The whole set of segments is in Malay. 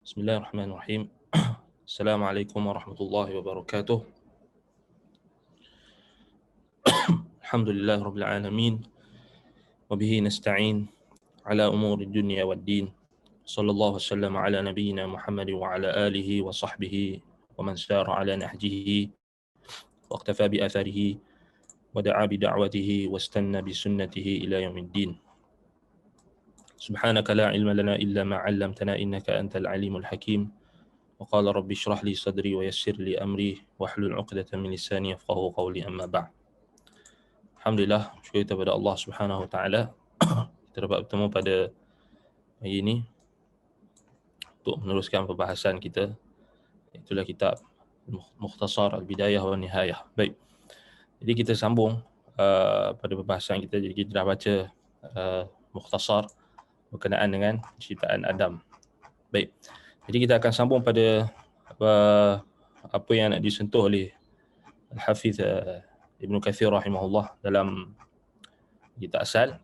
Bismillahirrahmanirrahim. Assalamualaikum warahmatullahi wabarakatuh. Alhamdulillahirabbil alamin wa bihi nasta'in ala umuri dunya waddin. Sallallahu wasallam ala nabiyyina Muhammad wa ala alihi wa sahbihi wa man sara ala nahjihi wa iqtafa bi atharihi wa da'a bi da'watihi wastanna bi sunnatihi ila yaumiddin. Subhanaka la ilma lana illa ma 'allamtana innaka antal alimul hakim. وقال رب اشرح لي صدري ويسر لي أمري واحلل عقدة من لساني يفقهوا قولي أما بعد. Alhamdulillah, syukur kita kepada Allah Subhanahu Wa Taala. Kita dapat bertemu pada hari ini untuk meneruskan perbahasan kita. Itulah kitab Mukhtasar Al-Bidayah wa Nihayah. Baik. Jadi kita sambung pada perbahasan kita. Jadi kita dah baca mukhtasar berkenaan dengan ciptaan Adam. Baik. Jadi kita akan sambung pada apa yang nak disentuh oleh Al-Hafiz Ibn Kathir rahimahullah dalam kitab asal.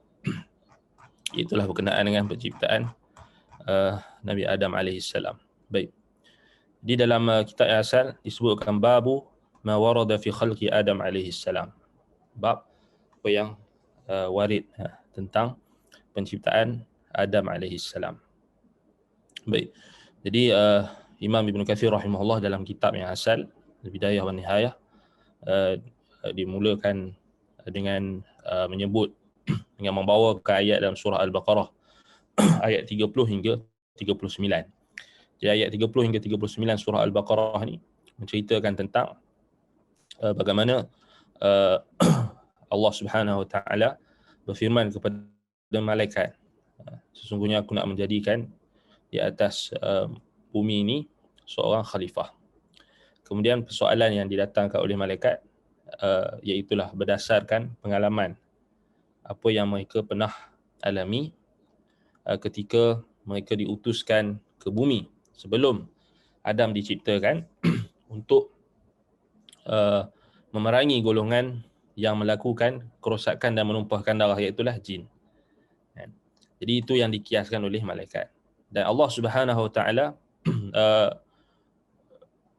Itulah berkenaan dengan penciptaan Nabi Adam AS. Baik. Di dalam kitab asal disebutkan babu ma warada fi khalqi Adam AS. Bab apa yang warid tentang penciptaan Adam AS. Baik. Jadi Imam Ibn Kathir rahimahullah dalam kitab yang asal Al-Bidayah wa Nihayah dimulakan dengan menyebut dengan membawa ke ayat dalam surah Al-Baqarah ayat 30 hingga 39. Jadi ayat 30 hingga 39 surah Al-Baqarah ni menceritakan tentang bagaimana Allah Subhanahu Wa Taala berfirman kepada malaikat, sesungguhnya aku nak menjadikan di atas bumi ini seorang khalifah. Kemudian persoalan yang didatangkan oleh malaikat iaitulah berdasarkan pengalaman apa yang mereka pernah alami ketika mereka diutuskan ke bumi sebelum Adam diciptakan untuk memerangi golongan yang melakukan kerosakan dan menumpahkan darah, iaitulah jin. Jadi itu yang dikiaskan oleh malaikat. Dan Allah Subhanahu Wa Taala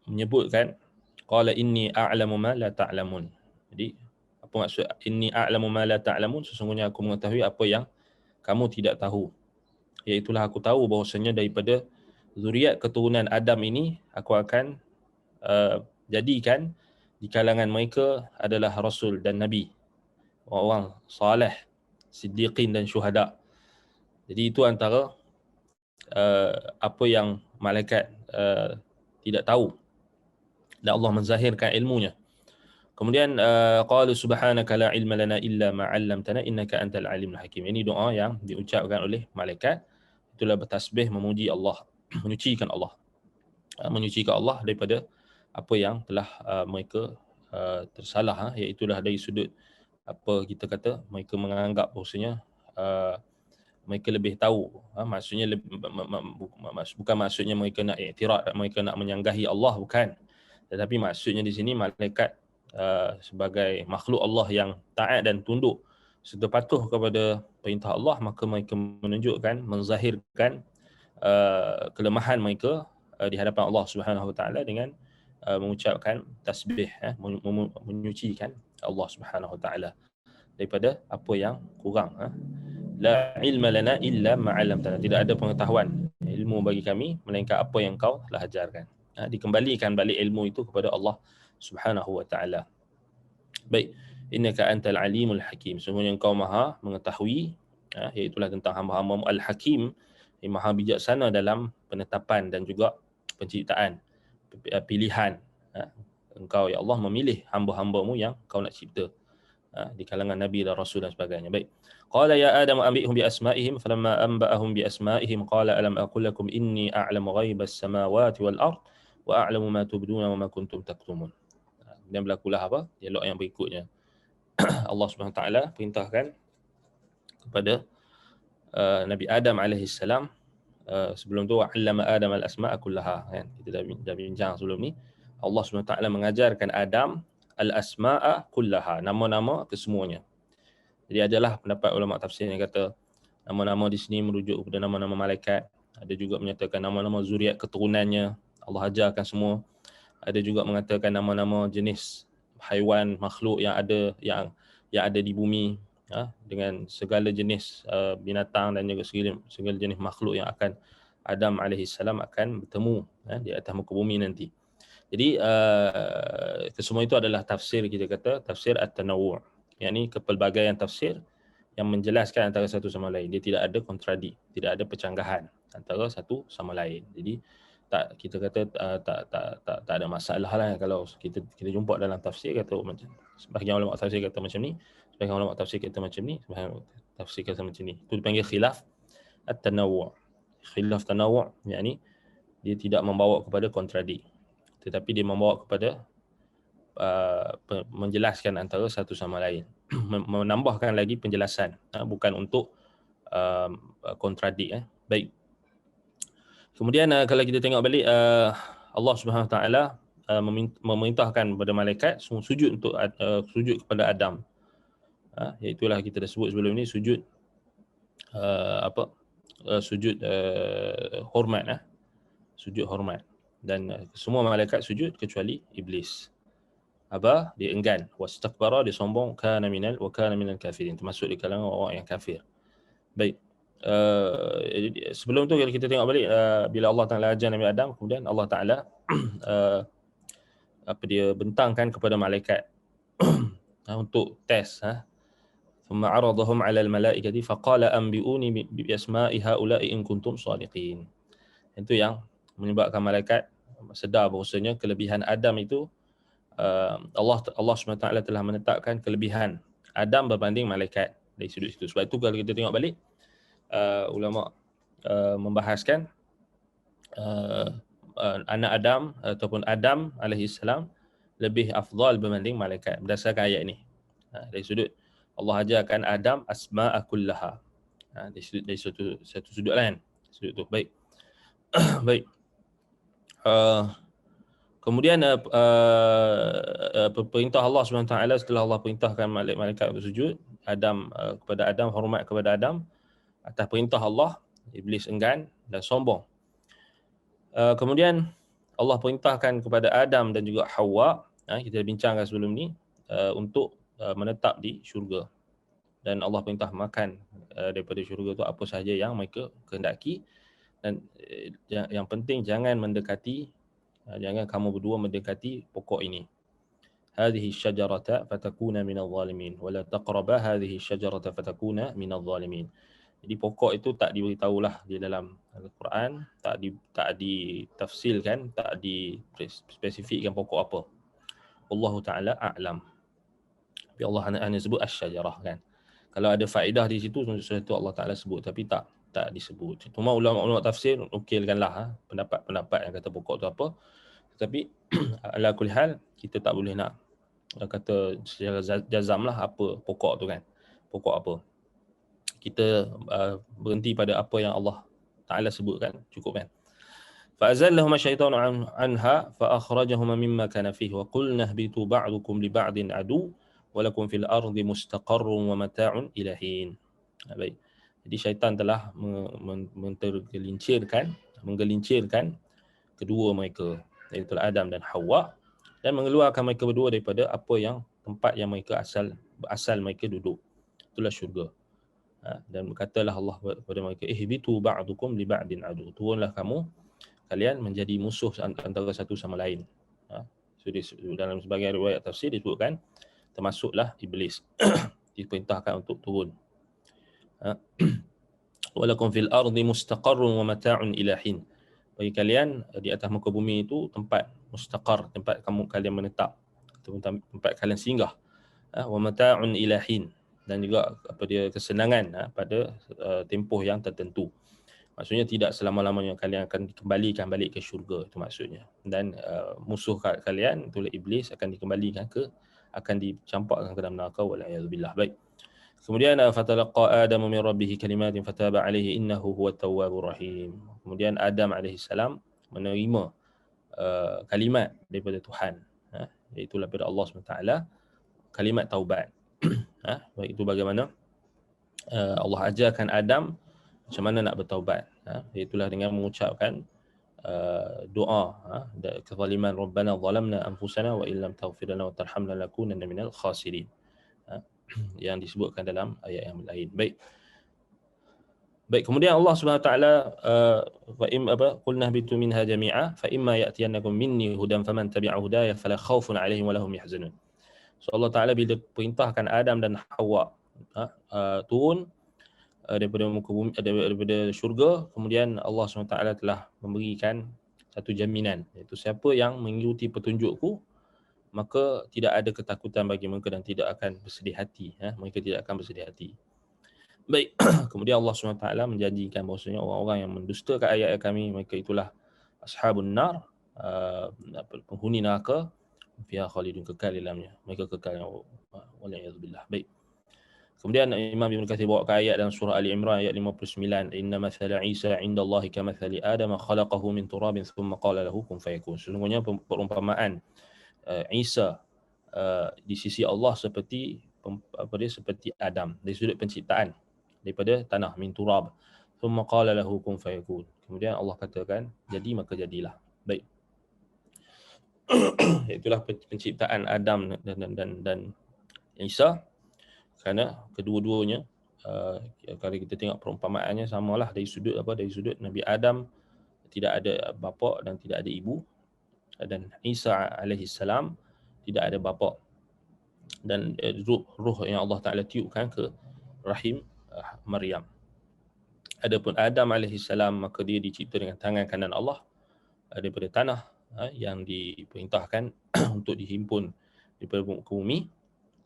menyebutkan qala inni a'lamu ma la ta'lamun. Jadi apa maksud inni a'lamu ma la ta'lamun? Sesungguhnya aku mengetahui apa yang kamu tidak tahu. Iaitulah aku tahu bahawasanya daripada zuriat keturunan Adam ini aku akan jadikan di kalangan mereka adalah rasul dan nabi, orang saleh, siddiqin dan syuhada. Jadi itu antara apa yang malaikat tidak tahu dan Allah menzahirkan ilmunya. Kemudian qalu subhanaka la ilma lana illa ma 'allamtana innaka antal alimul hakim. Ini doa yang diucapkan oleh malaikat. Itulah bertasbih memuji Allah, menyucikan Allah. Menyucikan Allah daripada apa yang telah mereka tersalah, iaitu dari sudut apa kita kata mereka menganggap bahawasanya mereka lebih tahu, maksudnya bukan maksudnya mereka nak iktiraf, mereka nak menyanggahi Allah, bukan. Tetapi maksudnya di sini malaikat sebagai makhluk Allah yang taat dan tunduk serta patuh kepada perintah Allah, maka mereka menunjukkan, menzahirkan kelemahan mereka di hadapan Allah Subhanahu Wa Taala dengan mengucapkan tasbih, menyucikan Allah Subhanahu Wa Taala daripada apa yang kurang. La ilma lana illa ma 'allamtana. Tidak ada pengetahuan, ilmu bagi kami melainkan apa yang kau telah ajarkan. Dikembalikan balik ilmu itu kepada Allah Subhanahu Wa Taala. Baik, innaka antal alimul hakim. Sesungguhnya engkau maha mengetahui, iaitulah tentang hamba-hamba al-hakim, yang maha bijaksana dalam penetapan dan juga penciptaan, pilihan. Engkau ya Allah memilih hamba-hambamu yang kau nak cipta di kalangan nabi dan rasul dan sebagainya. Baik. Qala ya Adam anbi'hum bi asma'ihim falamma anba'ahum bi asma'ihim qala alam aqul lakum inni a'lamu ghaibas samawati wal ard wa a'lamu ma tubduna wa ma kuntum taktumun. Dan berlakulah apa? Dialog yang berikutnya. Allah Subhanahu Wa Taala perintahkan kepada Nabi Adam alaihi salam, sebelum tu 'allama Adam al-asma'a kullaha, kan? Kita dah bincang sebelum ni. Allah Subhanahu Wa Taala mengajarkan Adam al-asma'a kullaha, nama-nama kesemuanya. Jadi adalah pendapat ulama tafsir yang kata nama-nama di sini merujuk kepada nama-nama malaikat, Ada juga menyatakan nama-nama zuriat keturunannya Allah ajarkan semua. Ada juga mengatakan nama-nama jenis haiwan makhluk yang ada di bumi, dengan segala jenis binatang dan juga segala jenis makhluk yang akan Adam alaihissalam akan bertemu di atas muka bumi nanti. Jadi kesemua itu adalah tafsir, kita kata tafsir at-tanawwu', yakni kepelbagaian tafsir yang menjelaskan antara satu sama lain. Dia tidak ada kontradik, tidak ada percanggahan antara satu sama lain. Jadi kita kata tak ada masalah lah kalau kita jumpa dalam tafsir kata macam sebahagian ulama tafsir kata macam ni, sebahagian ulama tafsir kata macam ni, sebahagian tafsir kata macam ni. Itu dipanggil khilaf at-tanawwu'. Khilaf tanawwu' yakni dia tidak membawa kepada kontradik, tetapi dia membawa kepada menjelaskan antara satu sama lain, menambahkan lagi penjelasan, bukan untuk kontradik. Baik. Kemudian kalau kita tengok balik, Allah Subhanahu Wa Taala memerintahkan kepada malaikat sujud untuk sujud kepada Adam. Iaitulah kita dah sebut sebelum ni sujud sujud hormat, sujud hormat, dan semua malaikat sujud kecuali iblis. Dia enggan, wastakbara, dia sombong, kana minal kafirin, termasuk di kalangan orang yang kafir. Baik. Sebelum tu kalau kita tengok balik, bila Allah Taala ajar Nabi Adam, kemudian Allah Taala dia bentangkan kepada malaikat untuk test. Thumma 'aradahum 'ala al-malaikati faqala anbi'uni bi asma'i haula'i in kuntum shadiqin. Itu yang menyebabkan malaikat sedar bahawasanya kelebihan Adam itu Allah SWT telah menetapkan kelebihan Adam berbanding malaikat dari sudut situ. Sebab itu kalau kita tengok balik, ulama membahaskan anak Adam ataupun Adam alaihissalam lebih afdal berbanding malaikat berdasarkan ayat ini. Dari sudut Allah ajarkan Adam asma'a kullaha. Dari satu sudut lain. Sudut tu. Baik. Baik. Kemudian perintah Allah SWT setelah Allah perintahkan malaikat untuk sujud kepada Adam, hormat kepada Adam, atas perintah Allah, iblis enggan dan sombong. Kemudian Allah perintahkan kepada Adam dan juga Hawa, kita bincangkan sebelum ni, untuk menetap di syurga. Dan Allah perintah makan daripada syurga tu apa sahaja yang mereka kehendaki. Dan yang penting jangan kamu berdua mendekati pokok ini. Hadhihi syajarata fatakuna minadh zalimin wa la taqraba hadhihi syajarata fatakuna minadh zalimin. Jadi pokok itu tak diberitahulah di dalam Al-Quran, tak ditafsirkan, tak dispesifikkan pokok apa. Wallahu taala a'lam. Tapi Allah hanya sebut asy-syajarah kan. Kalau ada faedah di situ, sesuatu Allah Taala sebut, tapi tak disebut. Cuma ulama tafsir ukilkanlah pendapat yang kata pokok tu apa. Tetapi ala kulli hal kita tak boleh nak kata secara jazam lah apa pokok tu kan. Pokok apa. Kita berhenti pada apa yang Allah Taala sebutkan, cukup kan. Fa'azallahuma syaitanu anha fa'akhrajahuma mimma kana fihi wa qulna ihbitu ba'dukum li ba'din adu wa lakum fil ardi mustaqarrun wa mata'un ila hin. Baik. Jadi syaitan telah menggelincirkan kedua mereka, iaitu Adam dan Hawa, dan mengeluarkan mereka berdua daripada tempat yang mereka asal mereka duduk. Itulah syurga. Dan berkatalah Allah kepada mereka, ihbitu ba'dukum li ba'din adu. Turunlah kalian menjadi musuh antara satu sama lain. So dalam sebagian riwayat tafsir disebutkan termasuklah iblis diperintahkan untuk turun. Walakum fil ardi mustaqarrun wa mata'un ila hin. Bagi kalian di atas muka bumi itu tempat mustaqar, tempat kalian menetap, tempat kalian singgah. Wa mata'un ila hin, dan juga kesenangan pada tempoh yang tertentu. Maksudnya tidak selama-lamanya kalian akan dikembalikan balik ke syurga, itu maksudnya. Dan musuh kalian, itulah iblis, akan dicampakkan ke dalam neraka, wala'iyadzubillah. Baik. Kemudian fatalaqa Adam min rabbih kalimatin fataba alaihi innahu huwat tawwabur rahim. Kemudian Adam alaihi salam menerima kalimat daripada Tuhan, iaitu daripada Allah SWT, kalimat taubat. Baik, itu bagaimana Allah ajarkan Adam macam mana nak bertaubat. Itulah dengan mengucapkan doa kezaliman rabbana zalamna anfusana wa illam taghfir lana wa tarhamna lakunanna minal khasirin, yang disebutkan dalam ayat yang lain. Baik, kemudian Allah Subhanahu Wa Taala fa im apa qulna bitu minha jami'a fa imma ya'tiyannakum minni hudan faman tabi'a hudaya fala khaufun 'alaihim wa lahum yahzanun. So Allah Taala bila perintahkan Adam dan Hawa turun daripada muka bumi, daripada syurga, kemudian Allah SWT telah memberikan satu jaminan, iaitu siapa yang mengikuti petunjukku maka tidak ada ketakutan bagi mereka dan tidak akan bersedih hati, mereka tidak akan bersedih hati. Baik, kemudian Allah SWT menjanjikan bahawasanya orang-orang yang mendustakan ayat kami, mereka itulah ashabun nar, penghuni neraka, fiha khalidun, kekal dalamnya, mereka kekal, waliyadzubillah. Baik. Kemudian Imam Ibn Katsir bawakan ayat dalam surah Ali Imran ayat 59, inna mathala Isa 'inda Allahi kamathali Adam khalaqahu min turabin thumma qala lahu kun fayakun. Sesungguhnya perumpamaan Isa di sisi Allah seperti seperti Adam dari sudut penciptaan, daripada tanah, min turab, thumma qala lahu kun fayakun. Kemudian Allah katakan jadi maka jadilah. Baik. Itulah penciptaan Adam dan Isa. Kerana kedua-duanya kalau kita tengok perumpamaannya samalah dari sudut Nabi Adam tidak ada bapa dan tidak ada ibu, dan Isa alaihi salam tidak ada bapa dan ruh yang Allah Taala tiupkan ke rahim Maryam. Adapun Adam alaihi salam maka dia dicipta dengan tangan kanan Allah daripada tanah yang diperintahkan untuk dihimpun daripada muka bumi,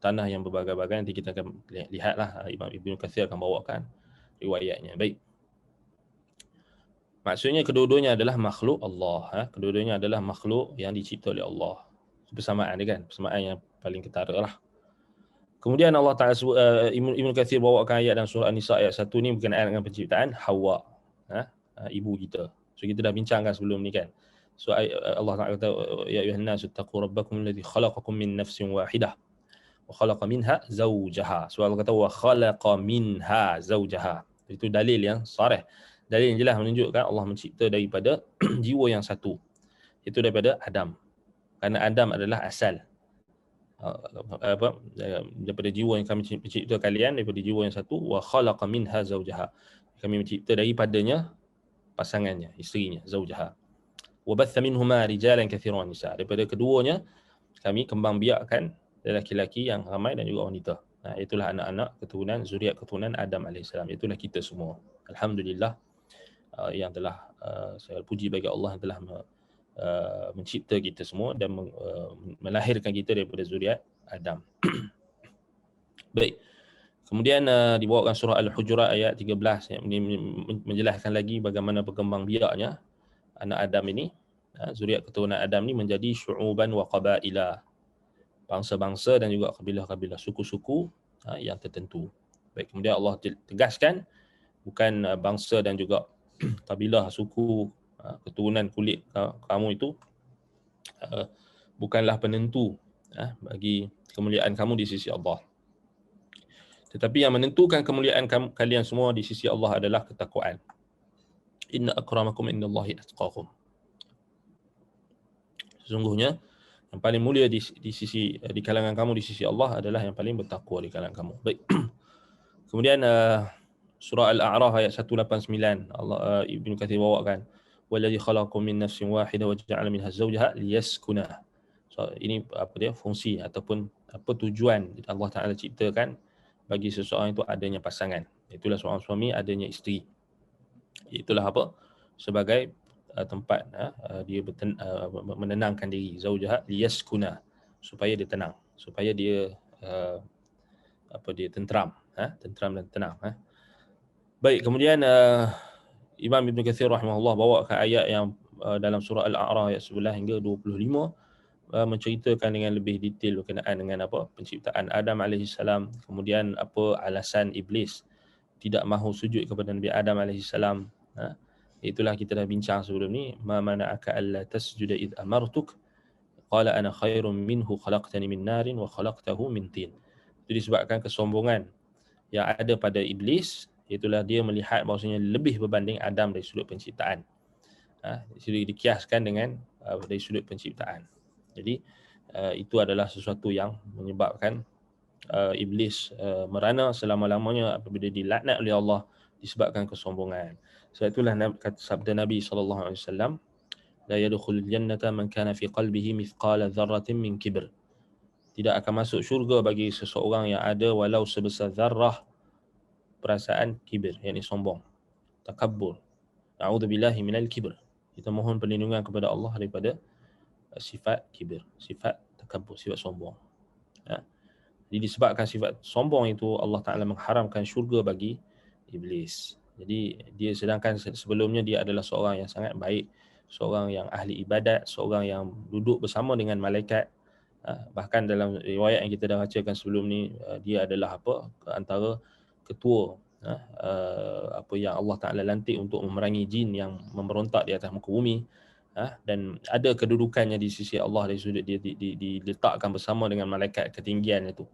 tanah yang berbagai-bagai. Nanti kita akan lihatlah, Imam Ibn Katsir akan bawakan riwayatnya. Baik. Maksudnya kedua-duanya adalah makhluk Allah. Kedua-duanya adalah makhluk yang dicipta oleh Allah. Persamaan dia kan, persamaan yang paling ketara lah. Kemudian Allah Ta'ala Ibn Katsir bawakan ayat dalam surah An-Nisa ayat 1 ni berkenaan dengan penciptaan Hawa, ibu kita. So kita dah bincangkan sebelum ni kan. So Allah Ta'ala kata ya ayuhan nas ittaqu rabbakum alladhi khalaqakum min nafsin wahidah wa khalaqa minha zawjaha. So Allah kata wa khalaqa minha zawjaha. Itu dalil yang sarih. Dalil yang jelas menunjukkan Allah mencipta daripada jiwa yang satu. Itu daripada Adam. Kerana Adam adalah asal. Daripada jiwa yang kami mencipta kalian, daripada jiwa yang satu, wa khalaqa minha zawjaha. Kami mencipta daripadanya pasangannya, isterinya, zawjaha. Wa batha minhuma rijalan katsiran nisa. Daripada keduanya kami kembang biakkan lelaki-lelaki yang ramai dan juga wanita. Itulah anak-anak keturunan, zuriat keturunan Adam AS. Itulah kita semua. Alhamdulillah yang telah saya puji bagi Allah yang telah mencipta kita semua dan melahirkan kita daripada zuriat Adam. Baik. Kemudian dibawakan surah Al-Hujurat ayat 13 yang menjelaskan lagi bagaimana berkembang biaknya anak Adam ini, zuriat keturunan Adam ini menjadi syu'uban wa qabaila, bangsa-bangsa dan juga kabilah-kabilah, suku-suku yang tertentu. Baik, kemudian Allah tegaskan bukan bangsa dan juga kabilah, suku, keturunan kulit kamu itu bukanlah penentu bagi kemuliaan kamu di sisi Allah. Tetapi yang menentukan kemuliaan kalian semua di sisi Allah adalah ketakwaan. Inna akramakum indallahi atqakum. Sesungguhnya yang paling mulia di kalangan kamu di sisi Allah adalah yang paling bertakwa di kalangan kamu. Baik. Kemudian surah Al-A'raf ayat 189 Allah Ibn Katsir bawakan wallazi khalaqakum min nafsin wahidah wa ja'ala minha zawjaha liyaskuna. So ini fungsi ataupun tujuan Allah Taala ciptakan bagi seseorang itu adanya pasangan. Itulah seorang suami adanya isteri. Itulah sebagai tempat dia menenangkan diri, zaujaha liyaskuna, supaya dia tenang, supaya dia dia tentram, tentram dan tenang. Baik, kemudian Imam Ibn Katsir rahimahullah bawakan ayat yang dalam surah Al-A'raf ayat 11 hingga 25 menceritakan dengan lebih detail berkenaan dengan penciptaan Adam AS, kemudian apa alasan iblis tidak mahu sujud kepada Nabi Adam AS. Itulah kita dah bincang sebelum ni, ma mana'aka alla tasjuda id amartuk qala ana khairum minhu khalaqtani min narin wa khalaqtahu min tin. Itu disebabkan kesombongan yang ada pada iblis Iaitulah dia melihat bahawasanya lebih berbanding Adam dari sudut penciptaan. Dikiaskan dengan dari sudut penciptaan. Jadi itu adalah sesuatu yang menyebabkan iblis merana selama-lamanya apabila dilaknat oleh Allah disebabkan kesombongan. Sebab itulah kata sabda Nabi SAW, la yadkhulul jannata man kana fi qalbihi mithqala dzarratin min kibr. Tidak akan masuk syurga bagi seseorang yang ada walau sebesar zarrah perasaan kibir, yakni sombong, takabbur. A'udzubillahi minal kibr. Kita mohon perlindungan kepada Allah daripada sifat kibir, sifat takabbur, sifat sombong. Jadi disebabkan sifat sombong itu Allah Ta'ala mengharamkan syurga bagi iblis. Jadi dia sedangkan sebelumnya dia adalah seorang yang sangat baik, seorang yang ahli ibadat, seorang yang duduk bersama dengan malaikat. Bahkan dalam riwayat yang kita dah bacakan sebelum ni, dia adalah antara ketua apa yang Allah Ta'ala lantik untuk memerangi jin yang memberontak di atas muka bumi. Dan ada kedudukannya di sisi Allah dari sudut dia diletakkan bersama dengan malaikat ketinggian itu,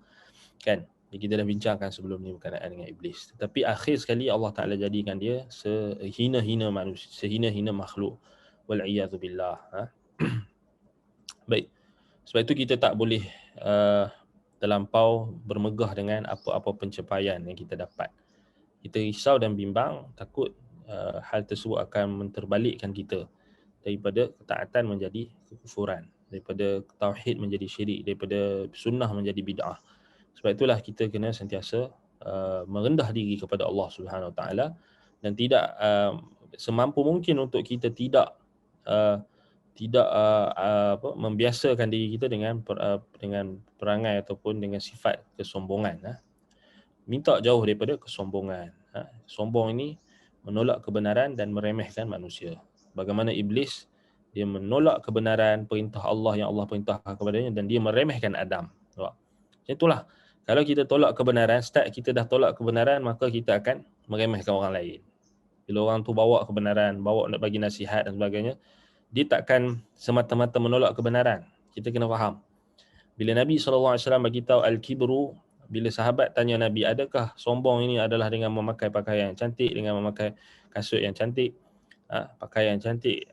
kan? Jadi kita dah bincangkan sebelum ni berkenaan dengan iblis. Tetapi akhir sekali Allah Ta'ala jadikan dia sehina-hina manusia, sehina-hina makhluk. Wal'iyadzubillah. Baik. Sebab itu kita tak boleh terlampau bermegah dengan apa-apa pencapaian yang kita dapat. Kita risau dan bimbang, takut hal tersebut akan menterbalikkan kita daripada ketaatan menjadi kekufuran, daripada tauhid menjadi syirik, daripada sunnah menjadi bid'ah. Sebab itulah kita kena sentiasa merendah diri kepada Allah Subhanahu Wa Taala dan tidak semampu mungkin untuk kita tidak membiasakan diri kita dengan perangai ataupun dengan sifat kesombongan. Minta jauh daripada kesombongan. Sombong ini menolak kebenaran dan meremehkan manusia. Bagaimana iblis, dia menolak kebenaran perintah Allah yang Allah perintahkan kepadanya dan dia meremehkan Adam. Itulah, kalau kita tolak kebenaran, start kita dah tolak kebenaran, maka kita akan meremehkan orang lain. Bila orang tu bawa kebenaran, bawa nak bagi nasihat dan sebagainya, dia takkan semata-mata menolak kebenaran. Kita kena faham. Bila Nabi SAW bagi tahu al-kibru, bila sahabat tanya Nabi, adakah sombong ini adalah dengan memakai pakaian yang cantik, dengan memakai kasut yang cantik, pakaian yang cantik,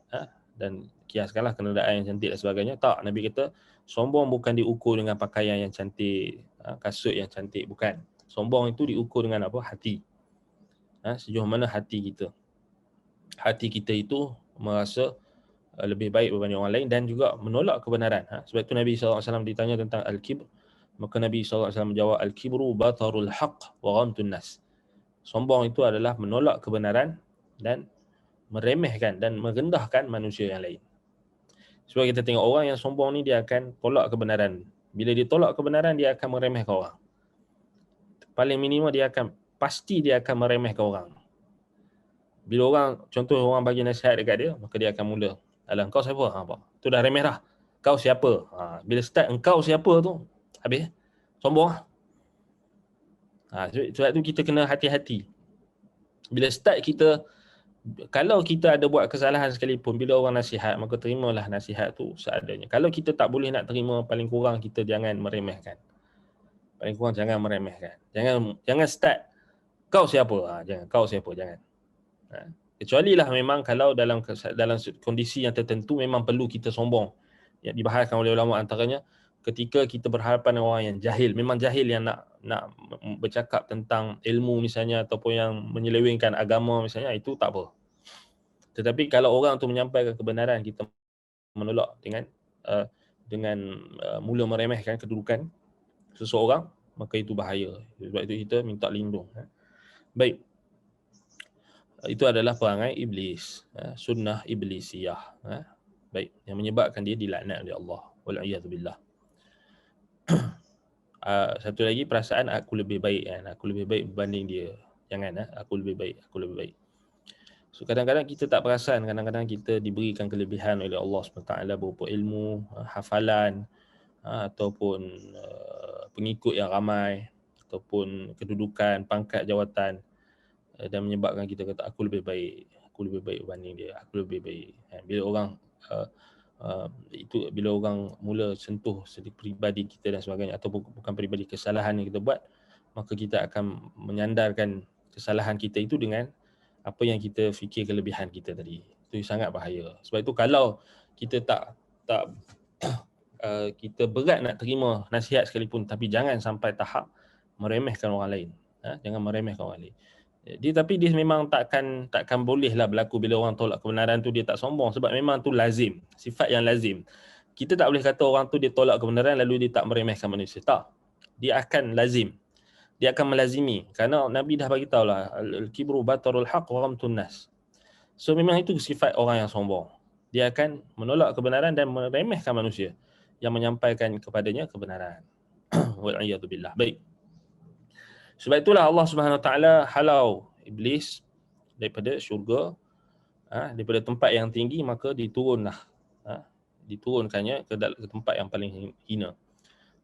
dan kiaskanlah kenderaan yang cantik dan sebagainya? Tak, Nabi kata sombong bukan diukur dengan pakaian yang cantik, kasut yang cantik, bukan. Sombong itu diukur dengan apa? Hati. Sejauh mana hati kita. Hati kita itu merasa lebih baik berbanding orang lain dan juga menolak kebenaran. Sebab itu Nabi SAW ditanya tentang al-kibr, maka Nabi SAW menjawab, al-kibru batarul haq wa ghamtun nas. Sombong itu adalah menolak kebenaran dan meremehkan dan merendahkan manusia yang lain. Sebab kita tengok orang yang sombong ni, dia akan tolak kebenaran. Bila dia tolak kebenaran, dia akan meremehkan orang. Paling minimum dia akan meremehkan orang. Bila orang, contoh orang bagi nasihat dekat dia, maka dia akan mula, alah, kau siapa? Tu dah remeh dah. Kau siapa? Bila start engkau siapa tu, habis sombong lah. Sebab tu kita kena hati-hati. Bila start kita, kalau kita ada buat kesalahan sekalipun, bila orang nasihat, maka terimalah nasihat tu seadanya. Kalau kita tak boleh nak terima, paling kurang kita jangan meremehkan. Paling kurang jangan meremehkan. Jangan start kau siapa? Jangan kau siapa, jangan. Kecuali lah memang kalau dalam kondisi yang tertentu memang perlu kita sombong. Yang dibahaskan oleh ulama antaranya ketika kita berhadapan dengan orang yang jahil, memang jahil yang nak bercakap tentang ilmu misalnya, ataupun yang menyelewengkan agama misalnya, itu tak apa. Tetapi kalau orang tu menyampaikan kebenaran, kita menolak dengan mula meremehkan kedudukan seseorang, maka itu bahaya. Sebab itu kita minta lindung. Baik. Itu adalah perangai iblis, sunnah iblisiyah. Baik, yang menyebabkan dia dilaknat oleh Allah. Wal'iyadzubillah. Satu lagi, perasaan aku lebih baik, aku lebih baik berbanding dia. Jangan, aku lebih baik, aku lebih baik. So kadang-kadang kita tak perasan, kadang-kadang kita diberikan kelebihan oleh Allah SWT berupa ilmu, hafalan, ataupun pengikut yang ramai, ataupun kedudukan, pangkat, jawatan, dan menyebabkan kita kata aku lebih baik berbanding dia, aku lebih baik. Bila orang bila orang mula sentuh sedikit peribadi kita dan sebagainya, atau bukan peribadi, kesalahan yang kita buat, maka kita akan menyandarkan kesalahan kita itu dengan apa yang kita fikir kelebihan kita tadi. Itu sangat bahaya. Sebab itu kalau kita tak kita berat nak terima nasihat sekalipun, tapi jangan sampai tahap meremehkan orang lain. Jangan meremehkan orang lain. Tapi dia memang takkan bolehlah berlaku bila orang tolak kebenaran tu dia tak sombong, sebab memang tu lazim, sifat yang lazim. Kita tak boleh kata orang tu dia tolak kebenaran lalu dia tak meremehkan manusia. Tak. Dia akan lazim. Dia akan melazimi, kerana Nabi dah bagi tahu lah, al-kibru batarul haq wa ghamtun nas. So memang itu sifat orang yang sombong. Dia akan menolak kebenaran dan meremehkan manusia yang menyampaikan kepadanya kebenaran. Wa'iyadu billah. Baik. Sebab itulah Allah Subhanahu Wa Taala halau iblis daripada syurga, daripada tempat yang tinggi, maka diturunkannya ke tempat yang paling hina.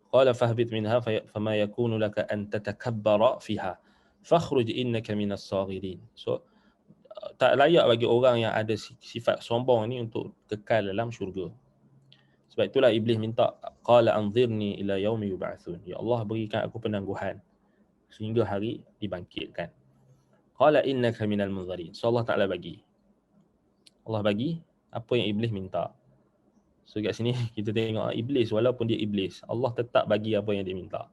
Qala fahbit minha fama yakunu laka an tatakabbara fiha fakhruj innaka minas saghirin. So tak layak bagi orang yang ada sifat sombong ni untuk kekal dalam syurga. Sebab itulah iblis minta, qala anzirni ila yaumi yub'atsun. Ya Allah, berikan aku penangguhan sehingga hari dibangkitkan. Qala innaka minal munzirin. So Allah Taala bagi. Allah bagi apa yang iblis minta. So kat sini kita tengok iblis, walaupun dia iblis, Allah tetap bagi apa yang dia minta.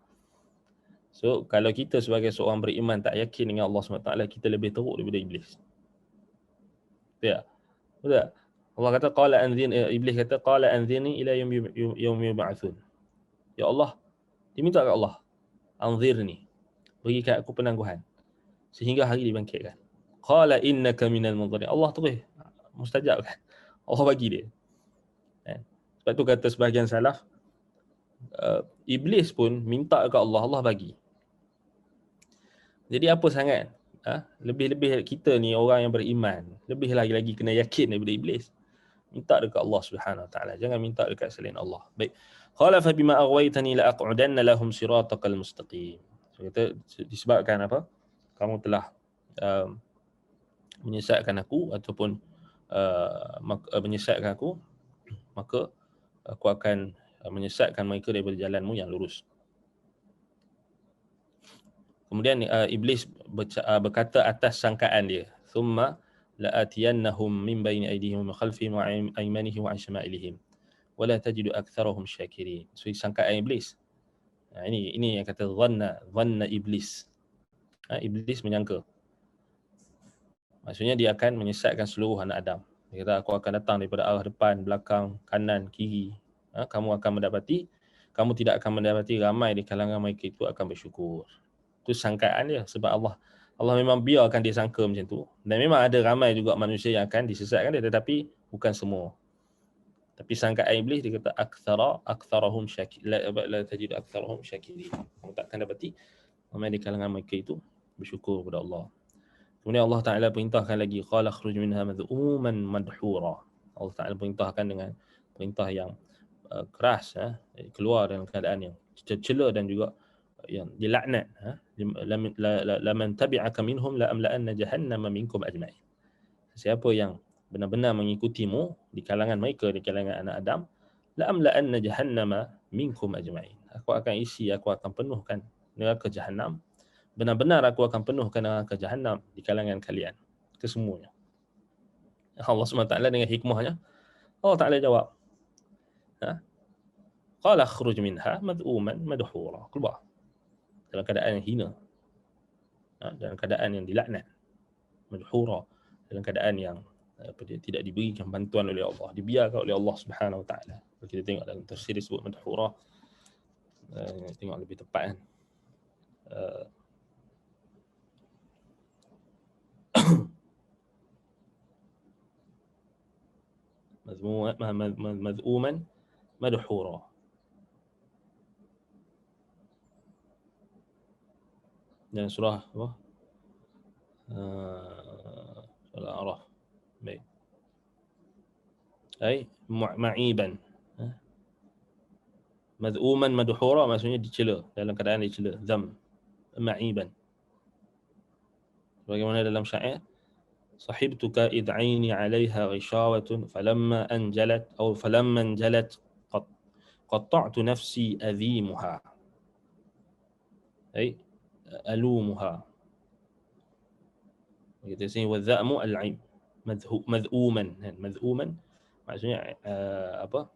So kalau kita sebagai seorang beriman tak yakin dengan Allah SWT, kita lebih teruk daripada iblis. Betul tak? Betul tak? Allah kata iblis kata qala anzirni ila yaumi yub'atsun. Ya Allah, dia minta kat Allah, anzirni, berikan aku penangguhan sehingga hari dibangkitkan. Qala innaka minal munzirin. Allah terus mustajab kan. Allah bagi dia. Sebab tu kata sebahagian salaf, iblis pun minta kat Allah, Allah bagi. Jadi apa sangat? Lebih-lebih kita ni orang yang beriman, lebih lagi kena yakin daripada iblis. Minta dekat Allah Subhanahu Wa Taala, jangan minta dekat selain Allah. Baik. Qala fa bima aghwaytani la aq'udanna lahum siratakal mustaqim. So kata disebabkan apa? Kamu telah menyesatkan aku ataupun menyesatkan aku, maka aku akan menyesatkan mereka daripada jalanmu yang lurus. Kemudian iblis berkata atas sangkaan dia, thumma la'atiyannahum min baini aydihim wa min khalfihim wa aymanihim wa an shama'ilihim wa la tajidu aktsarahum syakirin. So sangkaan iblis. Ini yang kata dhanna iblis. Iblis menyangka. Maksudnya dia akan menyesatkan seluruh anak Adam. Dia kata aku akan datang daripada arah depan, belakang, kanan, kiri. Kamu tidak akan mendapati ramai di kalangan mereka itu akan bersyukur. Itu sangkaan dia, sebab Allah memang biarkan dia sangka macam tu. Dan memang ada ramai juga manusia yang akan disesatkan dia, tetapi bukan semua. Tapi sangkaan iblis dia kata aktsarahum syakir, la tajidu aktsarahum syakirin. Kamu takkan dapati ramai di kalangan mereka itu bersyukur kepada Allah. Kemudian Allah Taala perintahkan lagi, qala khruj minha madhuman madhura. Allah Taala perintahkan dengan perintah yang keras, keluar dalam keadaan yang tercela dan juga yang dilaknat. Laman tabi'aka minhum la amla'anna jahannama minkum ajma'in. Siapa yang benar-benar mengikutimu di kalangan mereka, di kalangan anak Adam, la amla'anna jahannama minkum ajma'in. Aku akan penuhkan neraka Jahannam. Benar-benar aku akan penuhkan neraka Jahannam di kalangan kalian, kesemuanya. Allah SWT dengan hikmahnya, Allah Ta'ala jawab, qala khruj minha mad'uman madhura. Keluar dalam keadaan yang hina, dalam keadaan yang dilaknat, madhura, dalam keadaan yang tidak diberikan bantuan oleh Allah, dibiarkan oleh Allah Subhanahu Wa Taala. Kita tengok dalam tafsir disebut madhura, tengok lebih tepat kan. mad'uman madhura. Dan surah apa? Surah Al-A'raf. Baik. Ma'iban. Mad'uman madhura maksudnya dicela, dalam keadaan dicela. Zam. Ma'iban. Bagaimana dalam syair? Sahibtuka id 'aini 'alayha ghishawatun falamma anjalat qatta'tu nafsi adhimuha. Alumuha. Kita sini wadza'mu al-aib. Madhuman. Madhuman maksudnya apa?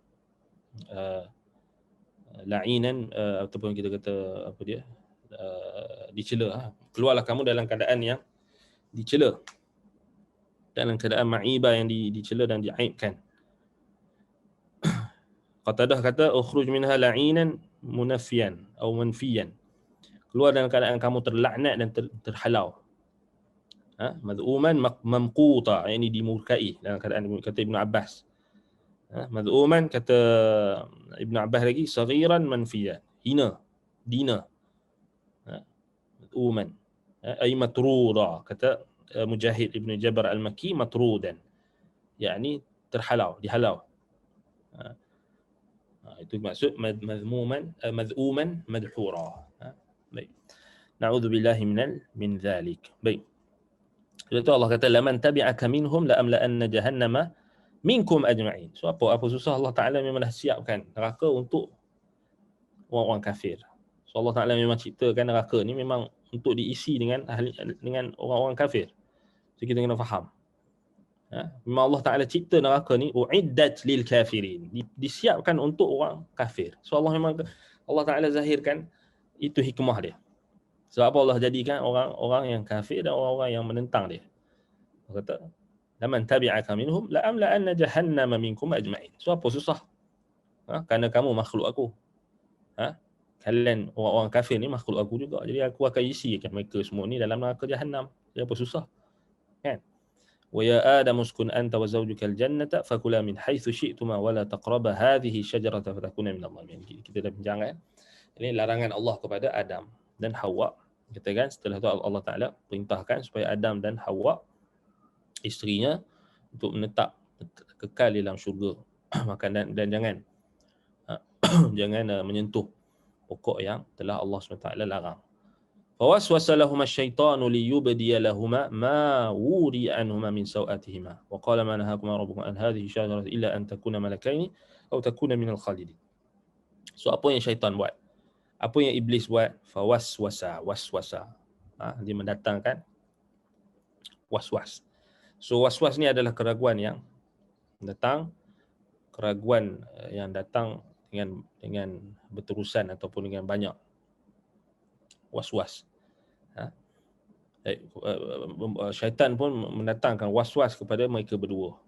La'inan ataupun kita kata apa dia? Dicela. Keluarlah kamu dalam keadaan yang dicela. Dalam keadaan ma'iba yang dicela dan diaibkan. Qatadah kata ukhruj minha la'inan munafiyan atau manfiyan. Keluar dalam keadaan kamu terlaknat dan terhalau. Madhuman mamquta, yang ini dimurkai dalam keadaan kata Ibn Abbas. Madhuman kata Ibn Abbas lagi saghiran manfiyan, hina, dina. Madhuman ay matruda, kata Mujahid Ibn Jabr al-Makki matrudan, yakni terhalau, dihalau. Itu maksud madhuman, madhuman madhura. Baik. Na'udzubillahi min dzalik. Baik. Itu Allah kata laman tabi'aka minhum la amla'anna jahannama minkum ajma'in. So apa susah, Allah Taala memang dah siapkan neraka untuk orang-orang kafir. So Allah Taala memang ciptakan neraka ni memang untuk diisi dengan orang-orang kafir. So kita kena faham. Memang Allah Taala cipta neraka ni uiddat lil kafirin. Disiapkan untuk orang kafir. So Allah Taala zahirkan itu hikmah dia. Sebab apa Allah jadikan orang-orang yang kafir dan orang-orang yang menentang dia. Allah kata, "Laman tabi'aka minhum la amla'anna jahannama minkum ajma'in." So apa susah? Kerana kamu makhluk aku. Kalian orang-orang kafir ni makhluk aku juga. Jadi aku akan isikan mereka semua ni dalam neraka jahannam. Jadi apa susah? Kan? Wa ya Adam uskun anta wa zawjuka al-jannata fakula min haitsu syi'tuma wa la taqraba hadhihi syajarata fatakuna minadh dhalimin. Kita dah bincang kan? Ini larangan Allah kepada Adam dan Hawa. Kita kan setelah itu Allah Taala perintahkan supaya Adam dan Hawa isterinya untuk menetap kekal dalam syurga. Makan dan jangan menyentuh pokok yang telah Allah SWT larang. Fawaswasa lahuma asyaitanu liyubdiya lahuma ma wuri anhuma min sawatihima wa qala ma nahakuma rabbukum an hadhihi syajarati illa an takuna malakaini aw takuna minal khalidin. So apa yang syaitan buat? Apa yang iblis buat? Waswasa. Dia mendatangkan waswas. So waswas ni adalah keraguan yang datang dengan berterusan ataupun dengan banyak waswas. Syaitan pun mendatangkan waswas kepada mereka berdua.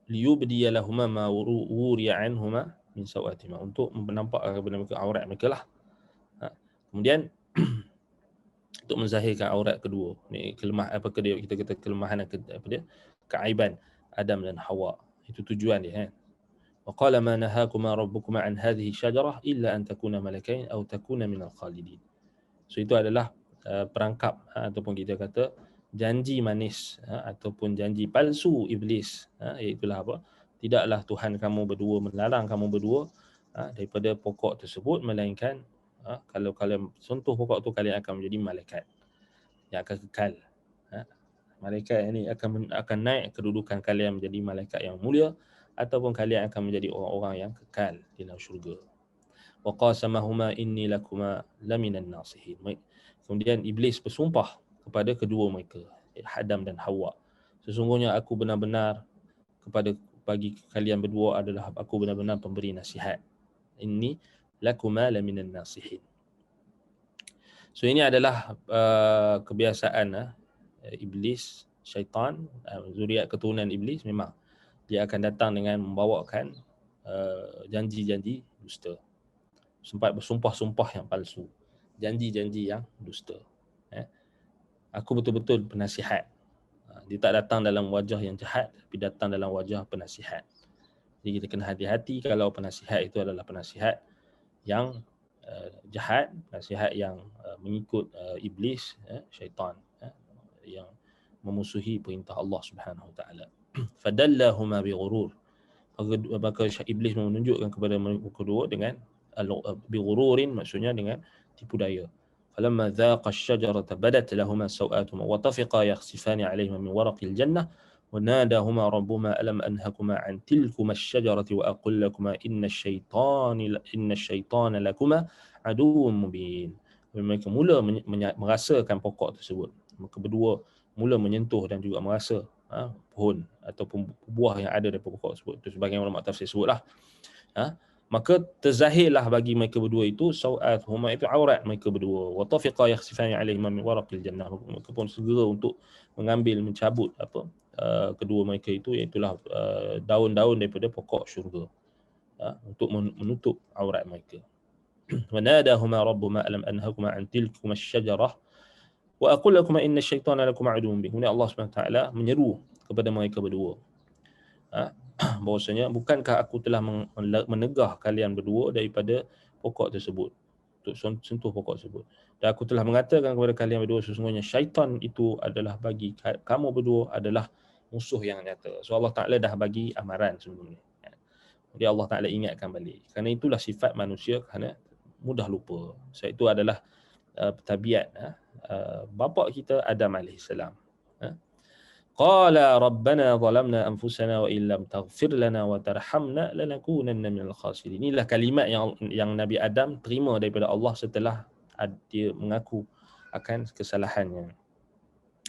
Liyubdiya lahuma ma wuriya anhuma min sawatihima, untuk menampak kepada mereka aurat mereka lah. Kemudian untuk menzahirkan aurat kedua. Ni kita kata kelemahan keaiban Adam dan Hawa. Itu tujuan dia kan. Wa qala ma nahakuma rabbukuma an hadhihi syajarah illa an takuna malakain aw takuna minal khalidin. So itu adalah perangkap ataupun kita kata janji manis ataupun janji palsu iblis, iaitu apa? Tidaklah Tuhan kamu berdua melarang kamu berdua daripada pokok tersebut, melainkan kalau kalian sentuh pokok tu kalian akan menjadi malaikat yang akan kekal. Malaikat ini akan naik kedudukan kalian menjadi malaikat yang mulia, ataupun kalian akan menjadi orang-orang yang kekal di dalam syurga. Wa qasamahuma inni lakuma laminan nasihin. Kemudian iblis bersumpah kepada kedua mereka, Adam dan Hawa, sesungguhnya aku benar-benar bagi kalian berdua adalah aku benar-benar pemberi nasihat. Inni lakuma laminan nasihin. So ini adalah kebiasaan iblis, syaitan, zuriat keturunan iblis. Memang dia akan datang dengan membawakan janji-janji dusta. Sempat bersumpah-sumpah yang palsu, janji-janji yang dusta. Aku betul-betul penasihat. Dia tak datang dalam wajah yang jahat, tapi datang dalam wajah penasihat. Jadi kita kena hati-hati kalau penasihat itu adalah penasihat yang jahat, penasihat yang mengikut iblis, syaitan, yang memusuhi perintah Allah Subhanahu Wa Taala. Fadallahuma bighurur. Maka iblis menunjukkan kepada mereka kedua dengan bighururin, maksudnya dengan tipu daya. فلما ذاق الشجرة بدت لهما سوآتهما وطفقا يخصفان عليهما من ورق الجنة وناداهما ربهما ألم أنهكما عن تلكما الشجرة وأقل لكما إن الشيطان لكما عدو مبين. Mereka mula merasakan pokok tersebut. Maka berdua mula menyentuh dan juga merasa pohon ataupun buah yang ada daripada pokok tersebut. Itu sebagian ulama tafsir sebutlah. Maka terzahirlah bagi mereka berdua itu sau'atuhuma, itu aurat mereka berdua. Wa tafiqa yakhsifani alaihima min waraqil jannah. Mereka pun segera untuk mengambil, mencabut kedua mereka itu, iaitulah daun-daun daripada pokok syurga, untuk menutup aurat mereka. Wa nadahuma rabbuhuma alam anhakuma an tilkuma asy-syajarah wa aqul lakuma inna asy-syaitana lakum aduwwun bih. Kemudian Allah SWT menyeru kepada mereka berdua, bahwasanya bukankah aku telah menegah kalian berdua daripada pokok tersebut, untuk sentuh pokok tersebut, dan aku telah mengatakan kepada kalian berdua sesungguhnya syaitan itu adalah bagi kamu berdua adalah musuh yang nyata. So Allah Ta'ala dah bagi amaran sebelum ni. Jadi Allah Ta'ala ingatkan balik. Kerana itulah sifat manusia, kerana mudah lupa. Sebab itu adalah tabiat bapa kita Adam AS. Qala rabbana zalamna anfusana wa illam taghfir lana wa tarhamna lanakunanna minal khasirin. Inilah kalimat yang Nabi Adam terima daripada Allah setelah dia mengaku akan kesalahannya.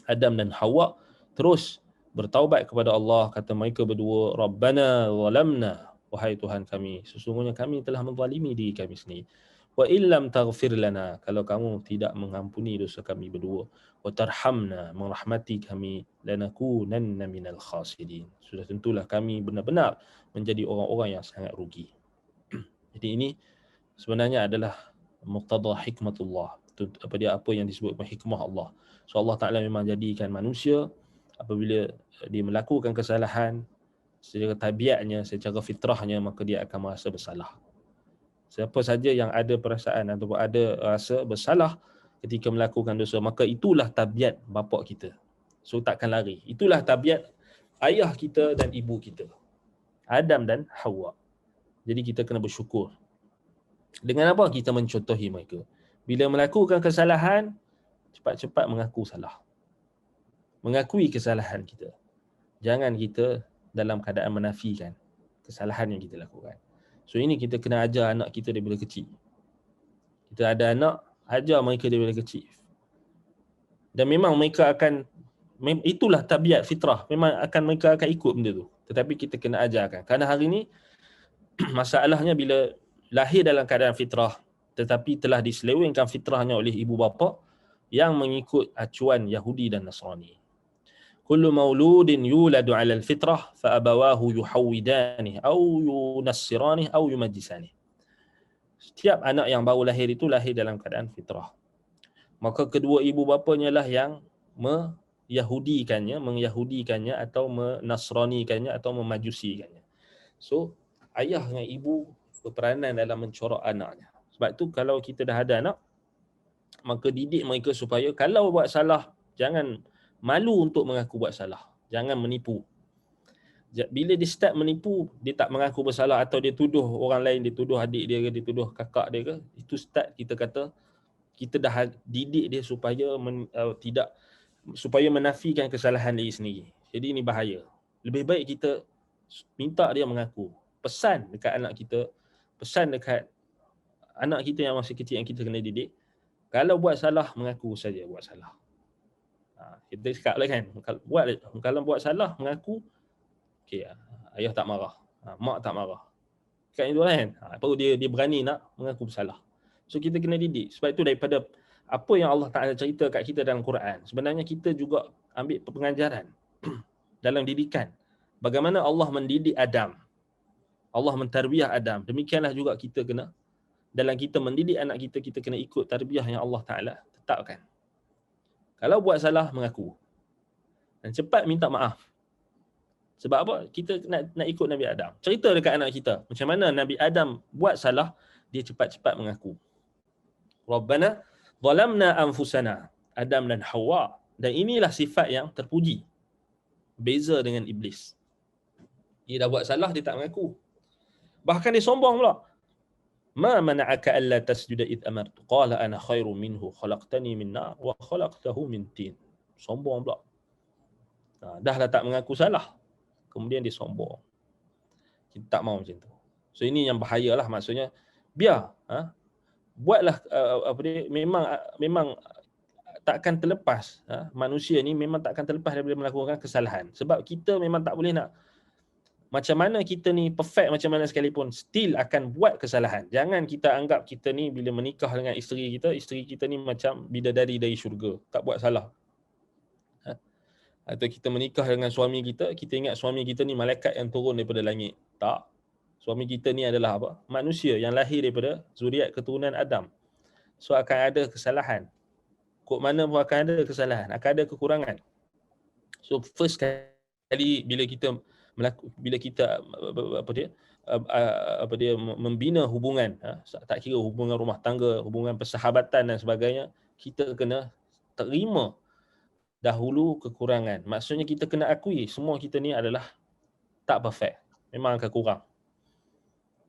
Adam dan Hawa terus bertaubat kepada Allah, kata mereka berdua, rabbana zalamna, wahai Tuhan kami, sesungguhnya kami telah menzalimi diri kami sendiri. Wa illam taghfir lana, kalau kamu tidak mengampuni dosa kami berdua, wa tarhamna, merahmati kami, lanakunanna minal khasirin, sudah tentulah kami benar-benar menjadi orang-orang yang sangat rugi. Jadi ini sebenarnya adalah muqtada hikmatullah, apa yang disebut hikmah Allah. So Allah Ta'ala memang jadikan manusia apabila dia melakukan kesalahan, secara tabiatnya, secara fitrahnya, maka dia akan merasa bersalah. Siapa saja yang ada perasaan ataupun ada rasa bersalah ketika melakukan dosa, maka itulah tabiat bapa kita. So takkan lari. Itulah tabiat ayah kita dan ibu kita, Adam dan Hawa. Jadi kita kena bersyukur. Dengan apa? Kita mencontohi mereka. Bila melakukan kesalahan, cepat-cepat mengaku salah. Mengakui kesalahan kita. Jangan kita dalam keadaan menafikan kesalahan yang kita lakukan. So ini kita kena ajar anak kita daripada kecil. Kita ada anak, ajar mereka daripada kecil. Dan memang mereka akan, itulah tabiat fitrah, memang mereka akan ikut benda tu. Tetapi kita kena ajarkan. Kerana hari ni masalahnya bila lahir dalam keadaan fitrah, tetapi telah diselewengkan fitrahnya oleh ibu bapa yang mengikut acuan Yahudi dan Nasrani. Kullu mauludin yuladu 'ala al-fitrah fa abawahu yuhawwidanihi aw yunassiranihi aw yumajjisanihi. Setiap anak yang baru lahir itu lahir dalam keadaan fitrah. Maka kedua ibu bapanya lah yang mengyahudikannya atau menasranikannya atau memajusikannya. So ayah dengan ibu berperanan dalam mencorak anaknya. Sebab tu kalau kita dah ada anak, maka didik mereka supaya kalau buat salah, jangan malu untuk mengaku buat salah. Jangan menipu. Bila dia start menipu, dia tak mengaku bersalah atau dia tuduh orang lain, dia tuduh adik dia ke, dia tuduh kakak dia ke, itu start kita kata kita dah didik dia supaya supaya menafikan kesalahan diri sendiri. Jadi ini bahaya. Lebih baik kita minta dia mengaku. Pesan dekat anak kita, pesan dekat anak kita yang masih kecil yang kita kena didik, kalau buat salah, mengaku saja buat salah. Kita cakap lah kan, kalau buat salah, mengaku, okay, ayah tak marah, mak tak marah. Cakap itu kan, baru dia berani nak mengaku bersalah. So kita kena didik. Sebab itu daripada apa yang Allah Ta'ala cerita kat kita dalam Quran, sebenarnya kita juga ambil pengajaran dalam didikan. Bagaimana Allah mendidik Adam, Allah mentarbiyah Adam. Demikianlah juga kita kena, dalam kita mendidik anak kita, kita kena ikut tarbiyah yang Allah Ta'ala tetapkan. Kalau buat salah, mengaku. Dan cepat minta maaf. Sebab apa? Kita nak ikut Nabi Adam. Cerita dekat anak kita, macam mana Nabi Adam buat salah, dia cepat-cepat mengaku. Rabbana zalamna anfusana, Adam dan Hawa. Dan inilah sifat yang terpuji. Beza dengan iblis. Dia dah buat salah, dia tak mengaku. Bahkan dia sombong pula. Ma mana'aka alla tasjuda id amartu qala ana khairum minhu khalaqtani min nar wa khalaqtahu min tin. Sombong pula. Dah lah tak mengaku salah, kemudian dia sombong. Kita tak mahu macam tu. So ini yang bahayalah, maksudnya biar buatlah memang takkan terlepas. Manusia ni memang takkan terlepas daripada melakukan kesalahan. Sebab kita memang tak boleh nak, macam mana kita ni perfect macam mana sekalipun, still akan buat kesalahan. Jangan kita anggap kita ni bila menikah dengan isteri kita ni macam bidadari dari syurga, tak buat salah. Atau kita menikah dengan suami kita ingat suami kita ni malaikat yang turun daripada langit. Tak. Suami kita ni adalah apa? Manusia yang lahir daripada zuriat keturunan Adam. So akan ada kesalahan. Kok mana pun akan ada kesalahan, akan ada kekurangan. So first kali bila kita membina hubungan, tak kira hubungan rumah tangga, hubungan persahabatan dan sebagainya, kita kena terima dahulu kekurangan. Maksudnya kita kena akui semua kita ni adalah tak perfect, memang akan kurang.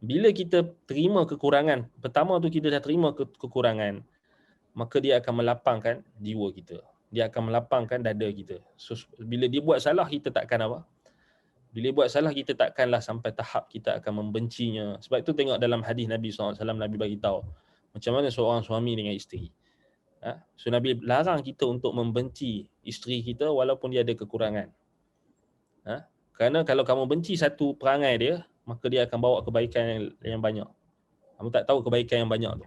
Bila kita terima kekurangan, pertama tu kita dah terima kekurangan, maka dia akan melapangkan jiwa kita, dia akan melapangkan dada kita. So bila dia buat salah, kita takkan apa? Bila buat salah, kita takkanlah sampai tahap kita akan membencinya. Sebab itu tengok dalam hadis Nabi SAW, Nabi bagi tahu macam mana seorang suami dengan isteri. So Nabi larang kita untuk membenci isteri kita walaupun dia ada kekurangan. Kerana kalau kamu benci satu perangai dia, maka dia akan bawa kebaikan yang banyak. Kamu tak tahu kebaikan yang banyak tu.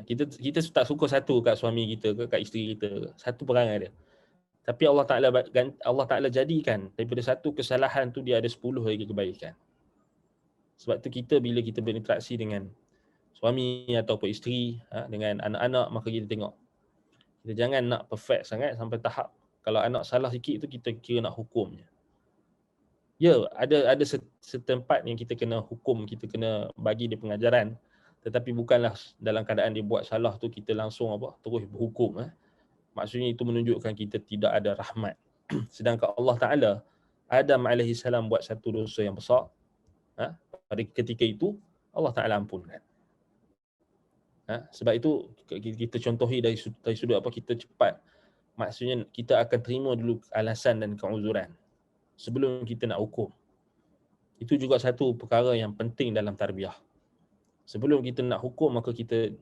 Kita tak suka satu kat suami kita ke kat isteri kita ke, satu perangai dia. Tapi Allah Ta'ala jadikan daripada satu kesalahan tu dia ada 10 lagi kebaikan. Sebab tu kita bila kita berinteraksi dengan suami ataupun isteri, dengan anak-anak, maka kita tengok. Kita jangan nak perfect sangat sampai tahap kalau anak salah sikit tu kita kira nak hukumnya. Ya, ada setempat yang kita kena hukum, kita kena bagi dia pengajaran. Tetapi bukanlah dalam keadaan dia buat salah tu kita langsung terus berhukum. Maksudnya itu menunjukkan kita tidak ada rahmat. Sedangkan Allah Ta'ala, Adam AS buat satu dosa yang besar. Pada ketika itu, Allah Ta'ala ampunkan. Sebab itu, kita contohi dari sudut apa, kita cepat. Maksudnya kita akan terima dulu alasan dan keuzuran sebelum kita nak hukum. Itu juga satu perkara yang penting dalam tarbiyah. Sebelum kita nak hukum, maka kita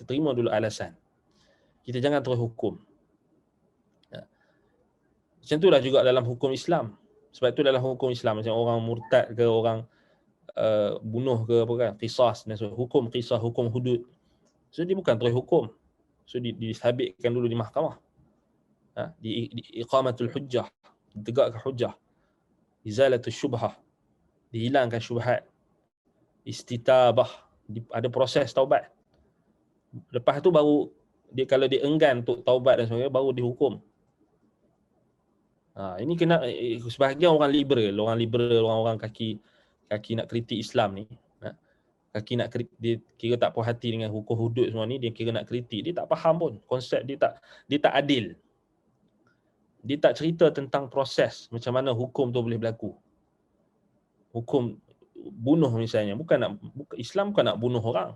terima dulu alasan. Kita jangan terus hukum. Macam itulah juga dalam hukum Islam. Sebab itu dalam hukum Islam, macam orang murtad ke, orang bunuh ke apa kan, qisas, hukum qisas, hukum hudud. So dia bukan terus hukum. So disabitkan dulu di mahkamah. Di iqamatul hujjah, ditegakkan hujjah. Izalatul syubhah, dihilangkan syubhat. Istitabah, ada proses taubat. Lepas tu baru dia, kalau dia enggan untuk taubat dan sebagainya, baru dihukum. Ini kena, sebahagian orang liberal, orang-orang kaki nak kritik Islam ni, kaki nak kritik, dia kira tak puas hati dengan hukum hudud semua ni, dia kira nak kritik, dia tak faham pun konsep, dia tak adil. Dia tak cerita tentang proses macam mana hukum tu boleh berlaku. Hukum bunuh misalnya, Islam bukan nak bunuh orang.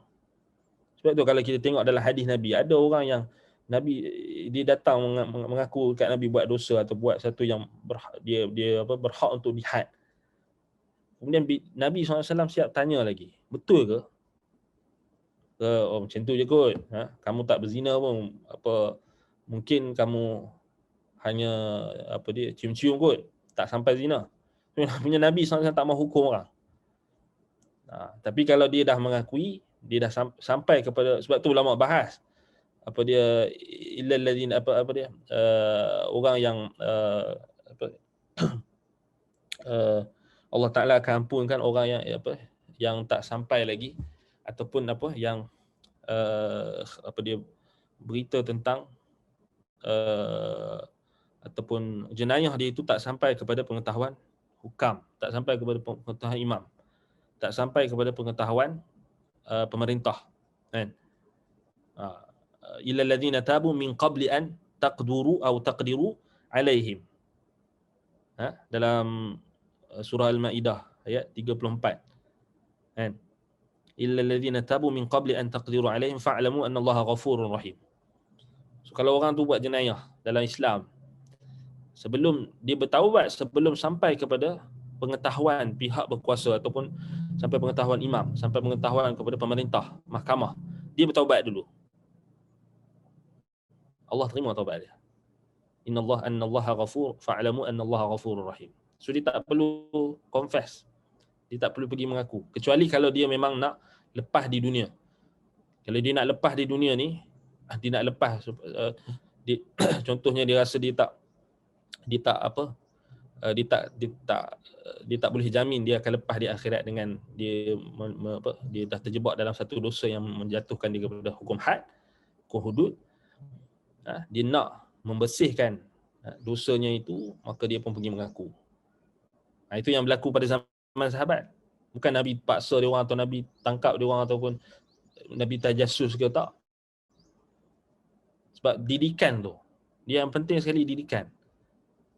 Sebab tu kalau kita tengok dalam hadis Nabi, ada orang yang Nabi dia datang mengaku kat Nabi buat dosa atau buat satu yang berhak untuk dihad. Kemudian Nabi SAW siap tanya lagi, betul ke? Macam tu je kot. Kamu tak berzina pun, mungkin kamu hanya cium-cium kot, tak sampai zina. Punya Nabi SAW tak mahu hukum orang. Tapi kalau dia dah mengakui, dia dah sampai kepada, sebab tu ulama bahas illal ladzina orang yang Allah Taala akan ampunkan orang yang tak sampai lagi, ataupun yang dia berita tentang ataupun jenayah dia itu tak sampai kepada pengetahuan hukam, tak sampai kepada pengetahuan imam, tak sampai kepada pengetahuan pemerintah, kan? Illal ladzina tabu min qabli an taqduru atau taqdiru alaihim. Dalam surah Al-Maidah ayat 34. Kan? Illal ladzina tabu min qabli an taqdiru alaihim fa'lamu anna Allaha ghafurur rahim. So kalau orang tu buat jenayah dalam Islam, sebelum dia bertaubat, sebelum sampai kepada pengetahuan pihak berkuasa ataupun sampai pengetahuan imam, sampai pengetahuan kepada pemerintah, mahkamah, dia bertaubat dulu. Allah terima taubat dia. Innallaha ghafur fa'lamu annallaha ghafurur rahim. So dia tak perlu confess. Dia tak perlu pergi mengaku. Kecuali kalau dia memang nak lepas di dunia. Kalau dia nak lepas di dunia ni, dia nak lepas dia, contohnya dia rasa dia tak boleh jamin dia akan lepas di akhirat dengan dia dia dah terjebak dalam satu dosa yang menjatuhkan dia kepada hukum had, hukum hudud. Dia nak membersihkan dosanya itu, maka dia pun pergi mengaku. Itu yang berlaku pada zaman sahabat. Bukan Nabi paksa dia orang atau Nabi tangkap dia orang ataupun Nabi tajassus ke, tak. Sebab didikan tu, dia yang penting sekali didikan.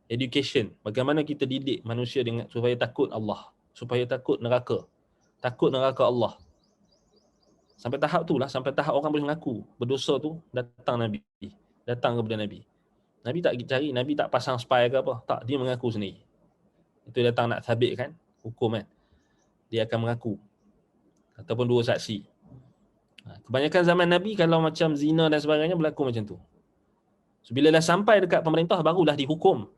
Education. Bagaimana kita didik manusia dengan supaya takut Allah, supaya takut neraka Allah. Sampai tahap tu lah, sampai tahap orang boleh mengaku berdosa tu, datang kepada Nabi. Nabi tak cari, Nabi tak pasang spy ke apa, tak, dia mengaku sendiri. Itu datang nak sabitkan hukum kan, dia akan mengaku ataupun dua saksi. Kebanyakan zaman Nabi kalau macam zina dan sebagainya berlaku macam tu. So, bila dah sampai dekat pemerintah barulah dihukum.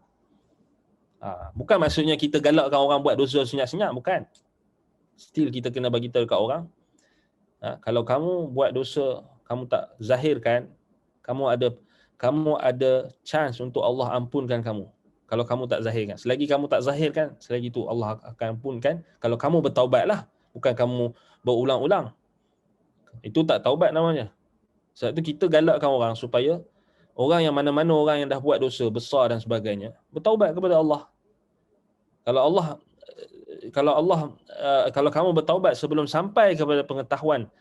Bukan maksudnya kita galakkan orang buat dosa senyap-senyap, bukan. Still kita kena bagi tahu dekat orang. Kalau kamu buat dosa, kamu tak zahirkan, kamu ada chance untuk Allah ampunkan kamu. Kalau kamu tak zahirkan. Selagi kamu tak zahirkan, selagi itu Allah akan ampunkan. Kalau kamu bertaubatlah, bukan kamu berulang-ulang. Itu tak taubat namanya. Sebab itu kita galakkan orang supaya orang yang mana-mana orang yang dah buat dosa besar dan sebagainya bertaubat kepada Allah. Kalau kamu bertaubat sebelum sampai kepada pengetahuan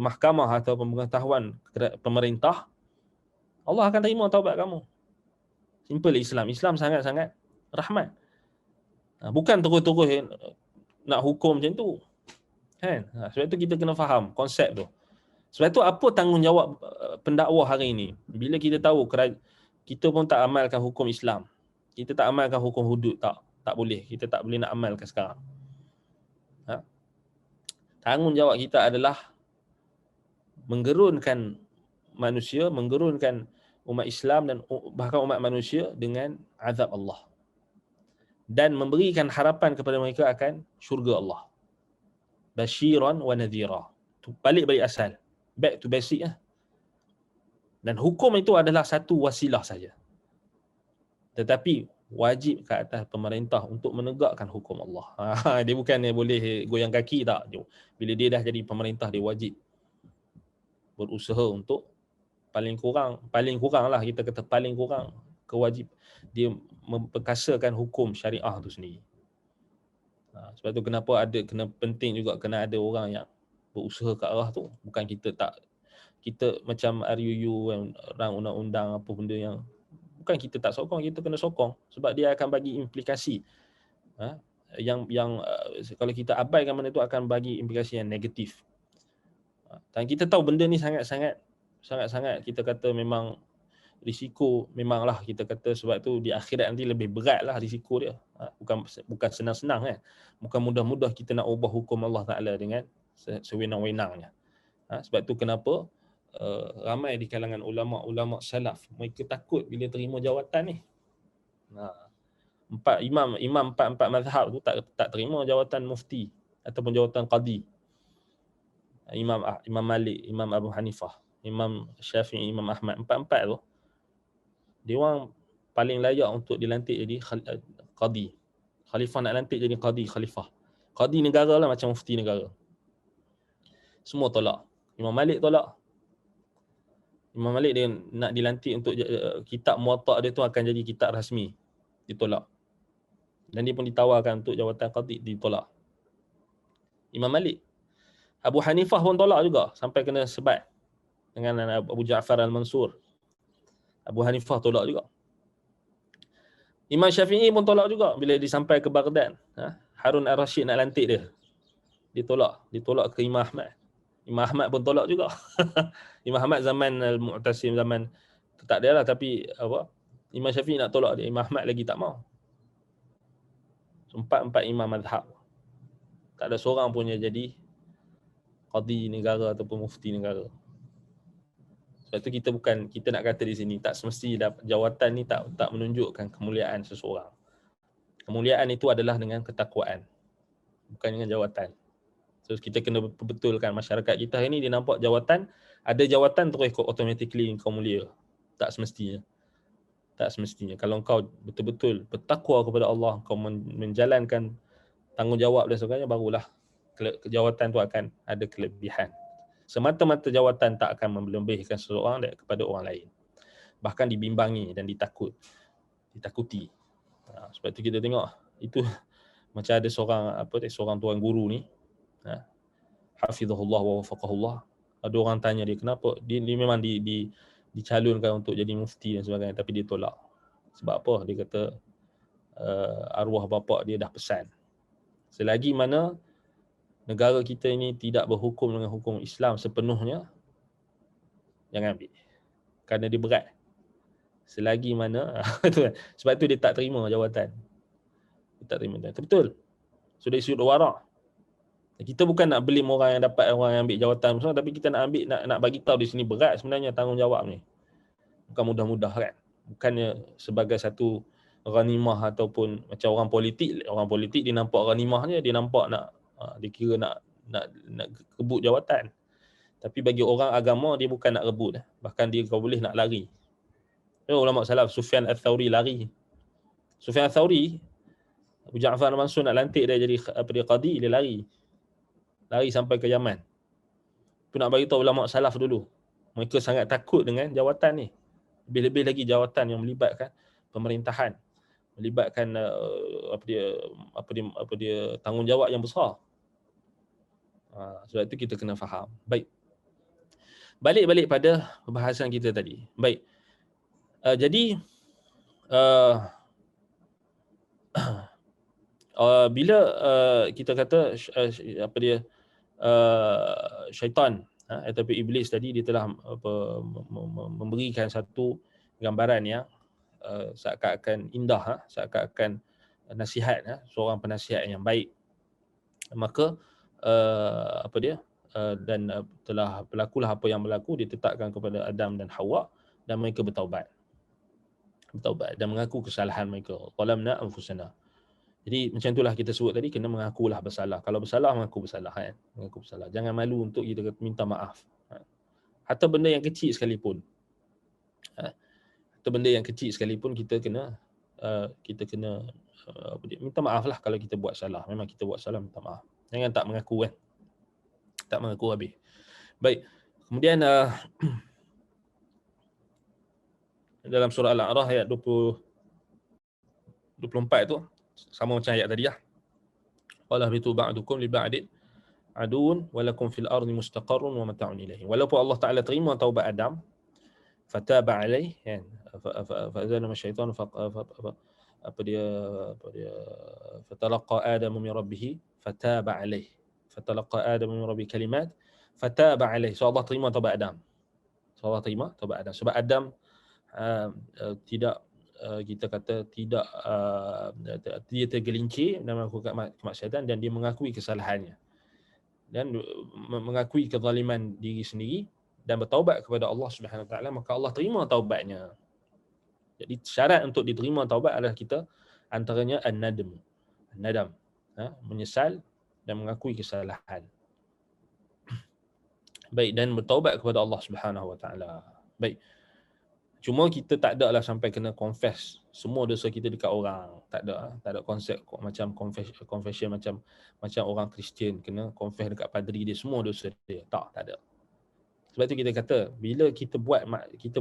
mahkamah atau pengetahuan pemerintah, Allah akan terima taubat kamu. Simple Islam sangat-sangat rahmat. Bukan terus-terus nak hukum macam tu. Kan? Sebab tu kita kena faham konsep tu. Sebab tu apa tanggungjawab pendakwah hari ini? Bila kita tahu kita pun tak amalkan hukum Islam. Kita tak amalkan hukum hudud, tak boleh. Kita tak boleh nak amalkan sekarang. Tanggungjawab kita adalah menggerunkan manusia, menggerunkan umat Islam dan bahkan umat manusia dengan azab Allah. Dan memberikan harapan kepada mereka akan syurga Allah. Basyiran wa nadhira. Balik asal. Back to basic lah. Dan hukum itu adalah satu wasilah saja. Tetapi wajib ke atas pemerintah untuk menegakkan hukum Allah. Dia bukan boleh goyang kaki, tak. Bila dia dah jadi pemerintah, dia wajib berusaha untuk paling kurang lah, kita kata paling kurang kewajib dia memperkasakan hukum syariah tu sendiri. Sebab tu kenapa kena penting juga kena ada orang yang berusaha ke arah tu. Bukan kita macam RUU, orang undang-undang apa benda yang bukan kita tak sokong, kita kena sokong sebab dia akan bagi implikasi yang kalau kita abaikan benda tu akan bagi implikasi yang negatif. Dan kita tahu benda ni sangat-sangat kita kata memang risiko, memanglah kita kata, sebab tu di akhirat nanti lebih berat lah risiko dia. Bukan senang-senang kan. Bukan mudah-mudah kita nak ubah hukum Allah Ta'ala dengan sewenang-wenangnya. Sebab tu kenapa ramai di kalangan ulama' salaf mereka takut bila terima jawatan ni. Empat mazhab tu tak terima jawatan mufti ataupun jawatan qadi. Imam Malik, Imam Abu Hanifah, Imam Syafi'i, Imam Ahmad, empat tu dia orang paling layak untuk dilantik jadi qadi. Khalifah nak lantik jadi qadi, khalifah. Qadi negara lah macam mufti negara. Semua tolak. Imam Malik tolak. Imam Malik dia nak dilantik untuk kitab Muwatta' dia tu akan jadi kitab rasmi. Ditolak. Dan dia pun ditawarkan untuk jawatan qadi, ditolak. Imam Malik. Abu Hanifah pun tolak juga sampai kena sebat dengan Abu Ja'far Al-Mansur. Abu Hanifah tolak juga. Imam Syafi'i pun tolak juga bila disampai ke Baghdad. Harun Ar-Rashid nak lantik dia. Ditolak ke Imam Ahmad. Imam Ahmad pun tolak juga. Imam Ahmad zaman Al-Mu'tasim, zaman tak ada lah, tapi Imam Syafi'i nak tolak dia. Imam Ahmad lagi tak mau. Empat imam mazhab. Tak ada seorang pun yang jadi qadi negara ataupun mufti negara. Sebab tu kita nak kata di sini tak semesti jawatan ni tak menunjukkan kemuliaan seseorang. Kemuliaan itu adalah dengan ketakwaan, bukan dengan jawatan. So kita kena betulkan masyarakat kita hari ni dia nampak jawatan, ada jawatan terus automatically kau mulia. Tak semestinya. Tak semestinya. Kalau kau betul-betul bertakwa kepada Allah, kau menjalankan tanggungjawab dan sebagainya, barulah jawatan tu akan ada kelebihan. Semata-mata jawatan tak akan melebihkan seseorang kepada orang lain. Bahkan dibimbangi dan ditakuti. Sebab tu kita tengok itu macam ada seorang tuan guru ni, hafizahullah wa wafaqahullah. Ada orang tanya dia kenapa dia memang dicalonkan untuk jadi mufti dan sebagainya, tapi dia tolak. Sebab apa? Dia kata arwah bapa dia dah pesan, selagi mana negara kita ini tidak berhukum dengan hukum Islam sepenuhnya, jangan ambil. Kerana dia berat. Selagi mana sebab tu dia tak terima jawatan. Dia tak terima. Betul. Sudah sudut warak. Kita bukan nak belim orang yang ambil jawatan semua, tapi kita nak ambil, nak bagi tahu di sini berat sebenarnya tanggungjawab ni. Bukan mudah-mudah kan. Bukannya sebagai satu ghanimah ataupun macam orang politik dia nampak ghanimahnya, dia nampak dia kira nak rebut jawatan. Tapi bagi orang agama dia bukan nak rebut, bahkan dia kau boleh nak lari. Ulama salaf Sufyan Ats-Tsauri lari. Sufyan Ats-Tsauri, Abu Ja'far Mansur nak lantik dia jadi qadi, dia lari sampai ke Yaman. Tu nak bagi tahu ulama salaf dulu, mereka sangat takut dengan jawatan ni. Lebih-lebih lagi jawatan yang melibatkan pemerintahan, melibatkan tanggungjawab yang besar. Sebab itu kita kena faham. Baik. Balik pada pembahasan kita tadi. Baik. Jadi bila kita kata syaitan ataupun iblis tadi, dia telah memberikan satu gambaran yang seakan-akan indah, seakan-akan nasihat, seorang penasihat yang baik. Maka dan telah berlakulah apa yang berlaku, ditetapkan kepada Adam dan Hawa, dan mereka bertaubat dan mengaku kesalahan mereka. Qalamna anfusana. Jadi macam itulah kita sebut tadi, kena mengakulah bersalah. Kalau bersalah, mengaku bersalah kan. Mengaku bersalah. Jangan malu untuk kita minta maaf. Hatta benda yang kecil sekalipun. Kita kena minta maaf lah kalau kita buat salah. Memang kita buat salah, minta maaf. Jangan tak mengaku kan. Tak mengaku habis. Baik. Kemudian dalam surah Al-A'raf ayat 24 tu, sama macam ayat tadi lah. Qala bitu ba'dukum li ba'din adun wa lakum fil ardi mustaqarrun wa mata'un ilaihi. Walaupun Allah Taala terima taubat Adam, fataba alaihi, kan, fa'adzana masyaitan fatalaqa Adam min rabbih fataba alaihi. Fatalaqa Adam min rabbih kalimat fataba alaihi. So Allah terima taubat Adam. Sebab Adam tidak kita kata tidak dia tergelincir dan melakukan kemaksiatan, dan dia mengakui kesalahannya dan mengakui kezaliman diri sendiri dan bertaubat kepada Allah Subhanahu Wa Taala, maka Allah terima taubatnya. Jadi syarat untuk diterima taubat adalah kita antaranya an-nadam, menyesal dan mengakui kesalahan. Baik, dan bertaubat kepada Allah Subhanahu Wa Taala. Baik. Cuma kita tak ada lah sampai kena confess semua dosa kita dekat orang. Tak ada konsep macam confession macam orang Kristian kena confess dekat padri dia semua dosa dia. Tak ada. Sebab tu kita kata bila kita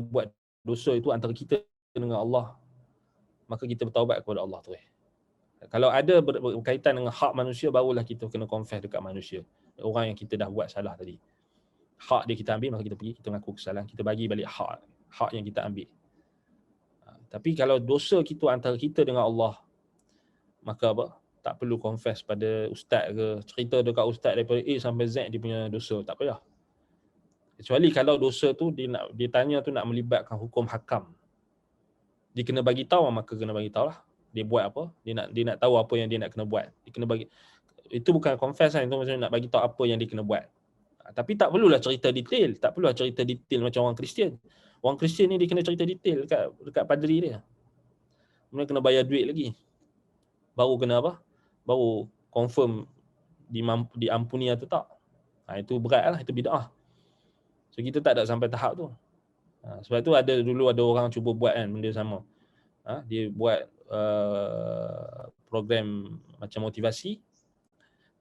buat dosa itu antara kita dengan Allah, maka kita bertaubat kepada Allah tu. Kalau ada berkaitan dengan hak manusia, barulah kita kena confess dekat manusia. Orang yang kita dah buat salah tadi. Hak dia kita ambil, maka kita pergi, kita mengaku kesalahan, kita bagi balik hak yang kita ambil. Tapi kalau dosa kita antara kita dengan Allah, maka tak perlu confess pada ustaz ke, cerita dekat ustaz daripada A sampai Z dia punya dosa, tak payah. Kecuali kalau dosa tu dia tanya tu nak melibatkan hukum hakam, dia kena bagi tahu, maka kena bagi tahulah dia buat apa, dia nak tahu apa yang dia nak kena buat. Dia kena bagi, itu bukan confess kan, itu maksudnya nak bagi tahu apa yang dia kena buat. Tapi tak perlulah cerita detail, tak perlulah cerita detail macam orang Kristian. Orang Kristian ni dia kena cerita detail dekat padri dia. Kemudian kena bayar duit lagi. Baru kena apa? Baru confirm diampuni atau tak. Itu berat lah, itu bid'ah. So kita tak ada sampai tahap tu. Sebab tu dulu ada orang cuba buat kan benda sama. Dia buat program macam motivasi.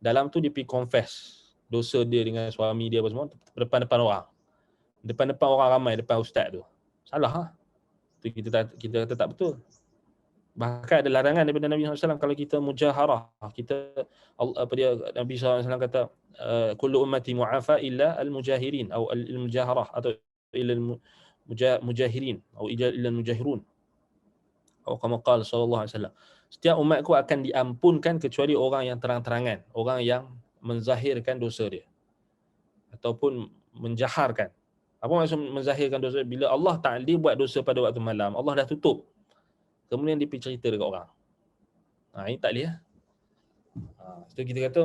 Dalam tu dia pergi confess dosa dia dengan suami dia apa semua depan-depan orang. Depan-depan orang ramai, depan ustaz tu. Salah lah. Tu kita kata tak betul. Bahkan ada larangan daripada Nabi SAW kalau kita mujaharah. Nabi SAW kata kullu ummati mu'afa illa al-mujahirin atau al-mujaharah atau illa al-mujahirin atau illa al-mujahirun. Atau kama qala sallallahu alaihi wasallam. Setiap umatku akan diampunkan kecuali orang yang terang-terangan, orang yang menzahirkan dosa dia ataupun menjaharkan. Apa maksud menzahirkan dosa? Bila Allah Ta'ala buat dosa pada waktu malam, Allah dah tutup. Kemudian dia pergi cerita dekat orang. Ini tak boleh. So kita kata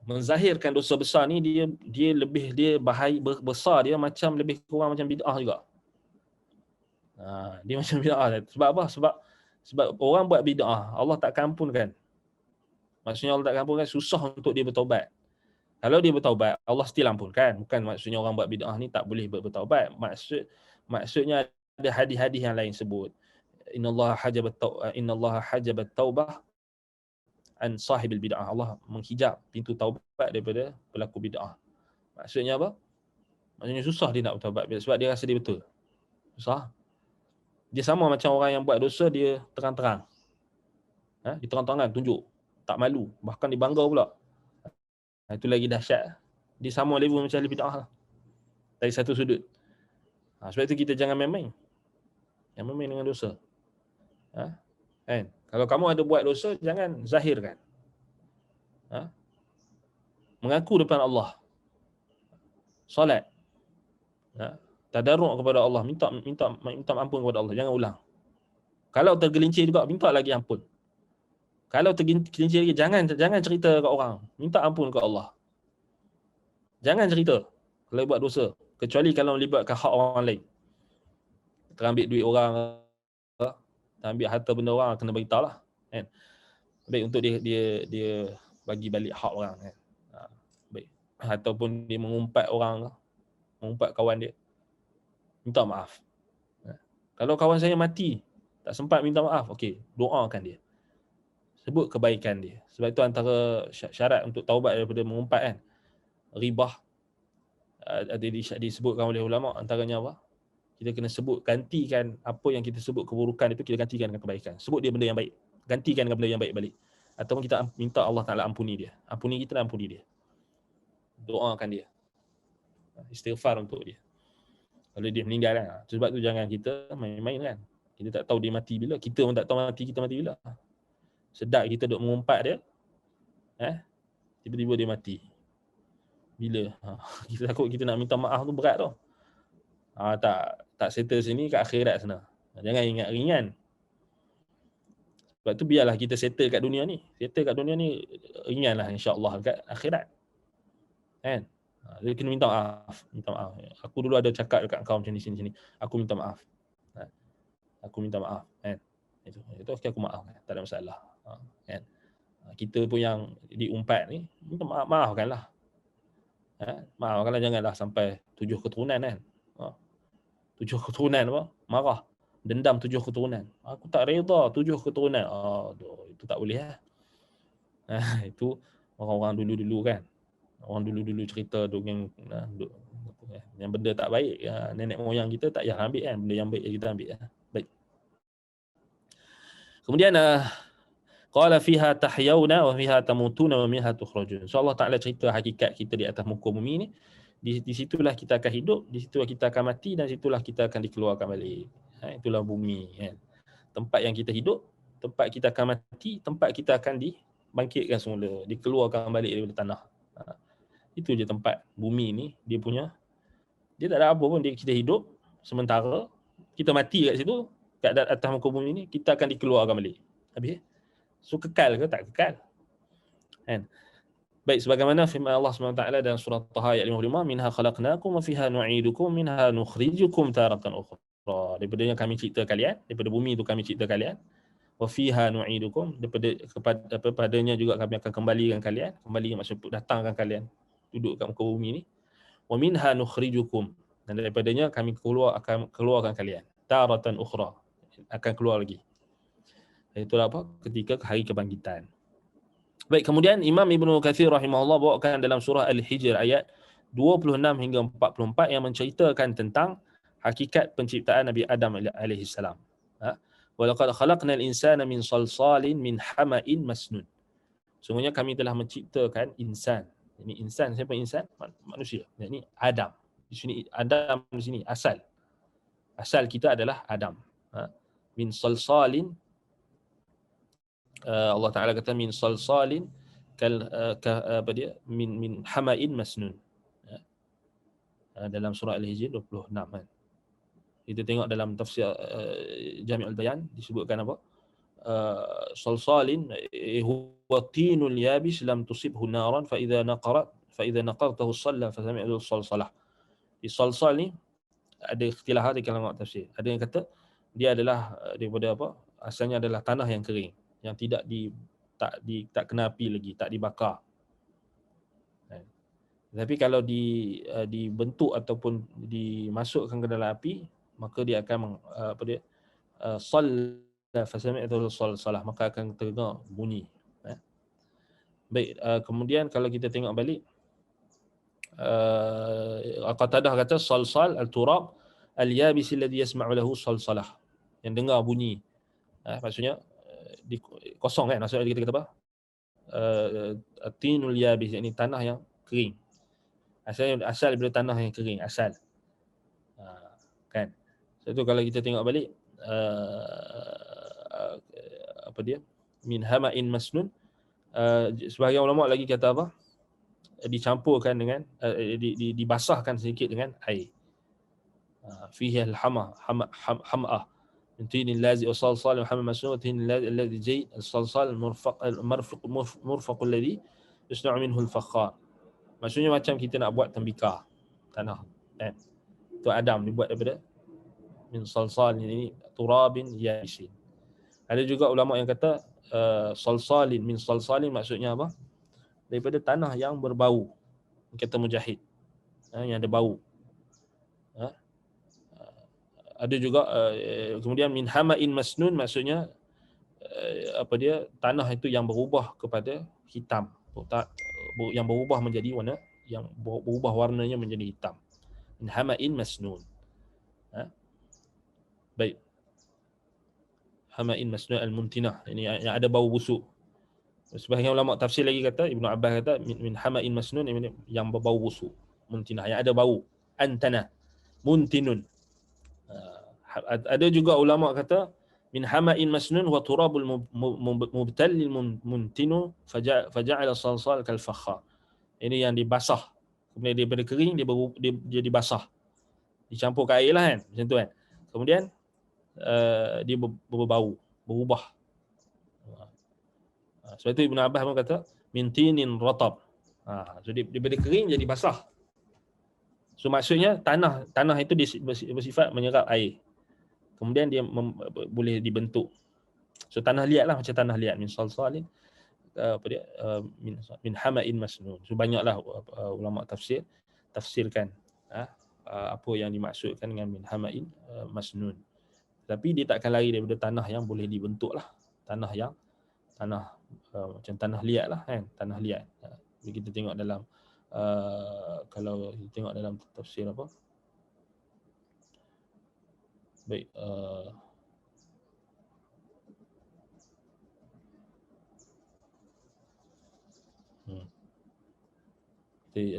menzahirkan dosa besar ni dia bahaya besar, dia macam lebih kurang macam bid'ah juga. Dia macam bid'ah. Sebab apa? Sebab orang buat bid'ah, Allah tak ampunkan. Maksudnya Allah tak ampunkan, susah untuk dia bertaubat. Kalau dia bertaubat, Allah still ampunkan. Bukan maksudnya orang buat bid'ah ni tak boleh bertaubat. Maksudnya ada hadis-hadis yang lain sebut innallaha hajabat taubah an sahibil bid'ah. Allah menghijab pintu taubat daripada pelaku bid'ah. Maksudnya apa? Maksudnya susah dia nak bertaubat sebab dia rasa dia betul. Susah. Dia sama macam orang yang buat dosa dia terang-terang. Dia terang-terangan tunjuk, tak malu, bahkan dia bangga pula. Itu lagi dahsyat. Dia sama level macam ahli bid'ah dari satu sudut. Sebab itu kita jangan main-main. Jangan main-main dengan dosa. Kan? Kalau kamu ada buat dosa, jangan zahirkan. Mengaku depan Allah. Solat. Tadarruk kepada Allah, minta ampun kepada Allah, jangan ulang. Kalau tergelincir juga, minta lagi ampun. Kalau tergelincir lagi, jangan cerita kat orang, minta ampun ke Allah. Jangan cerita kalau buat dosa, kecuali kalau melibatkan hak orang lain. Terambil duit orang, ambil harta benda orang, kena beritahu lah, kan? Baik untuk dia bagi balik hak orang, kan? Baik. Ataupun dia mengumpat orang, mengumpat kawan dia, minta maaf. Kalau kawan saya mati, tak sempat minta maaf, okey, doakan dia, sebut kebaikan dia. Sebab itu antara syarat untuk taubat daripada mengumpat, kan, ribah, ada disebutkan oleh ulama, antaranya apa? Kita kena sebut, gantikan apa yang kita sebut keburukan itu, kita gantikan dengan kebaikan. Sebut dia benda yang baik, gantikan dengan benda yang baik balik. Ataupun kita minta Allah Ta'ala ampuni dia. Ampuni kita dan ampuni dia. Doakan dia. Istighfar untuk dia. Kalau dia meninggal, kan. Sebab tu jangan kita main-main, kan. Kita tak tahu dia mati bila. Kita pun tak tahu kita mati bila. Sedap kita duk mengumpat dia. Tiba-tiba dia mati. Bila? Kita takut kita nak minta maaf tu berat tu. Tak settle sini, kat akhirat sana. Jangan ingat ringan. Sebab tu biarlah kita settle kat dunia ni. Settle kat dunia ni ringanlah insya-Allah kat akhirat. Kan? Dia kena minta maaf. Aku dulu ada cakap dekat kau macam ni sini. Aku minta maaf. Aku minta maaf, kan? Itu okey, aku maaf, kan? Tak ada masalah. Kan? Kita pun yang diumpat ni, minta maafkanlah. Maafkanlah, janganlah sampai 7 keturunan, kan? 7 keturunan apa? Marah. Dendam 7 keturunan. Aku tak reda 7 keturunan. Itu tak boleh, lah. Itu orang-orang dulu-dulu, kan. Orang dulu-dulu cerita dengan yang benda tak baik, nenek moyang kita tak payah ambil, kan. Benda yang baik kita ambil. Baik. Kemudian qala fiha tahyawna wa fiha tamutuna wa minha tukhrajun. So Allah Taala cerita hakikat kita di atas muka bumi ni. Di situlah kita akan hidup, di situlah kita akan mati, dan situlah kita akan dikeluarkan balik. Itulah bumi, kan. Tempat yang kita hidup, tempat kita akan mati, tempat kita akan dibangkitkan semula, dikeluarkan balik daripada tanah. Itu je tempat bumi ni, dia tak ada apa pun, kita hidup sementara, kita mati kat situ, kat atas muka bumi ni, kita akan dikeluarkan balik. Habis. So kekal ke? Tak kekal. Kan? Baik, sebagaimana firman Allah SWT dalam surah Taha ayat 55, minha khalaqnakum wa fiha nu'idukum minha nukhrijukum taratan ukhra. Daripadanya kami cipta kalian, daripada bumi itu kami cipta kalian. Wa fiha nu'idukum, padanya juga kami akan kembalikan kalian, kembali maksud datangkan kalian duduk kat muka bumi ni. Wa minha nukhrijukum, dan daripadanya kami akan keluarkan kalian taratan ukhra, akan keluar lagi. Itulah apa? Ketika hari kebangkitan. Baik, kemudian Imam Ibnu Katsir rahimahullah bawakan dalam surah Al-Hijr ayat 26 hingga 44 yang menceritakan tentang hakikat penciptaan Nabi Adam alaihi salam. Wa laqad khalaqnal insana min salsalin min hama'in masnun. Sungguhnya kami telah menciptakan insan. Ini insan, siapa insan? Manusia. Ini Adam. Di sini Adam di sini asal. Asal kita adalah Adam. Min salsalin, Allah Taala kata min salsalin apa dia, min hama'in masnun. Dalam surah Al-Hijr 26 kan. Kita tengok dalam tafsir Jami' al-Bayan disebutkan apa? Salsalin huwa tinul yabis lam tusibhu naran fa idza naqartahu salla fa sami'tu salsalah. Di salsal ni ada ikhtilaf di kalangan tafsir. Ada yang kata dia adalah daripada apa? Asalnya adalah tanah yang kering, yang tidak tak kena api lagi, tak dibakar. Tapi kalau dibentuk ataupun dimasukkan ke dalam api, maka dia akan salla fasami'tu salah, maka akan terdengar bunyi. Baik, kemudian kalau kita tengok balik, Qatadah kata salsal al-turab al-yabis alladhi yasma'u lahu salsalah, yang dengar bunyi. Maksudnya kosong kan, maksudnya kita kata apa? Tinul yabis, ini tanah yang kering. Asal daripada tanah yang kering, asal. Kan. So tu kalau kita tengok balik apa dia? Min hama'in masnun, sebahagian ulama lagi kata apa? Dicampurkan dengan dibasahkan sedikit dengan air. Fihi al-hama'ah min tinil lazi wa salsal wa hama'in masnun wa tinil alladhi jayd al-salsal murfaq alladhi yusna'u minhu al-fakhar. Maksudnya macam kita nak buat tembikar tanah, kan? Tu Adam dibuat daripada min salsal, ini turabin yasin. Ada juga ulama yang kata salsalin min salsalin maksudnya apa? Daripada tanah yang berbau. Kata Mujahid, yang ada bau. Ada juga kemudian min hama'in masnun maksudnya apa dia, tanah itu yang berubah kepada hitam, yang berubah menjadi warna, yang berubah warnanya menjadi hitam. Min hama'in masnun. Baik. Hama'in masnun al-muntinah, ini yang ada bau busuk. Sebahagian ulama tafsir lagi kata, Ibnu Abbas kata min hama'in masnun, yang berbau busuk, muntinah, yang ada bau, antana, muntinun. Ada juga ulama kata min hama'in masnun wa turabul mubtalil muntinu faja'ala salsal kal fakhar. Ini yang dibasah, kemudian daripada kering dia dibasah, dicampur ke air lah kan, macam tu kan. Kemudian dia berbau, berubah. Sebab itu Ibn Abbas pun kata min tinin ratab. So daripada kering jadi basah. So maksudnya tanah itu bersifat menyerap air. Kemudian dia boleh dibentuk. So tanah liat lah, macam tanah liat min salsalin apa dia min hama'in masnun. So banyaklah ulama tafsirkan apa yang dimaksudkan dengan min hama'in masnun. Tapi dia takkan lari daripada tanah yang boleh dibentuk lah. Tanah macam tanah liat lah kan, tanah liat. Jadi kita tengok dalam kalau kita tengok dalam tafsir apa? Baik,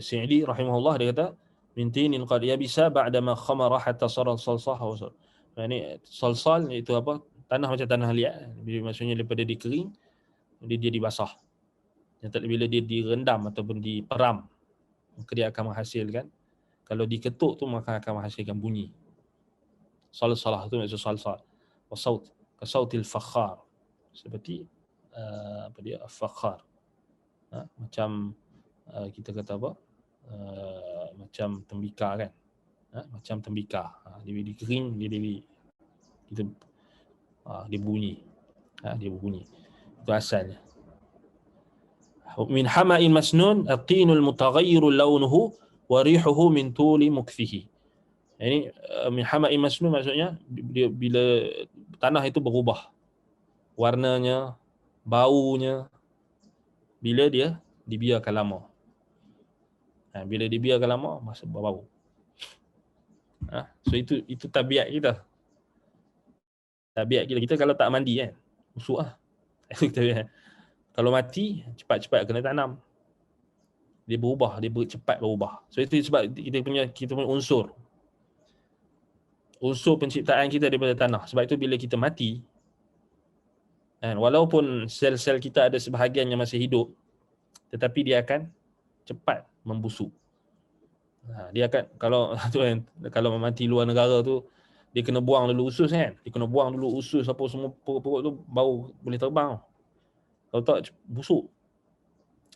Sa'di rahimahullah dia kata min tinin qad yabisa ba'da ma khamara hatta sara salsah wa sal. Ini salsal itu apa? Tanah macam tanah liat. Maksudnya daripada dikering dia dibasah. Bila dia direndam ataupun diperam, maka dia akan menghasilkan, kalau diketuk tu maka akan menghasilkan bunyi. Salsalah tu maksud salsal. Wa saut ka sautil fakhar. Seperti apa dia, fakhar. Macam kita kata apa? Macam tembikar kan. Macam tembikar. Dia kering, kita dia bunyi. Dia bunyi. Itu asalnya. Min hama'in masnun at-tinul mutaghayyiru launuhu wa rihuhu min tuli mukfihi. Ini min hama'in masnun maksudnya bila tanah itu berubah warnanya, baunya bila dia dibiarkan lama. Bila dibiarkan lama masa berbau. So itu tabiat kita. Tabiat kita kalau tak mandi kan, busuk lah. Kalau mati, cepat-cepat kena tanam. Dia berubah, cepat berubah. So itu sebab kita punya unsur penciptaan kita daripada tanah. Sebab itu bila kita mati, walaupun sel-sel kita ada sebahagian yang masih hidup, tetapi dia akan cepat membusuk. Dia akan kalau mati luar negara tu, dia kena buang dulu usus kan. Dia kena buang dulu usus apa semua perut tu baru boleh terbang. Kalau tak busuk.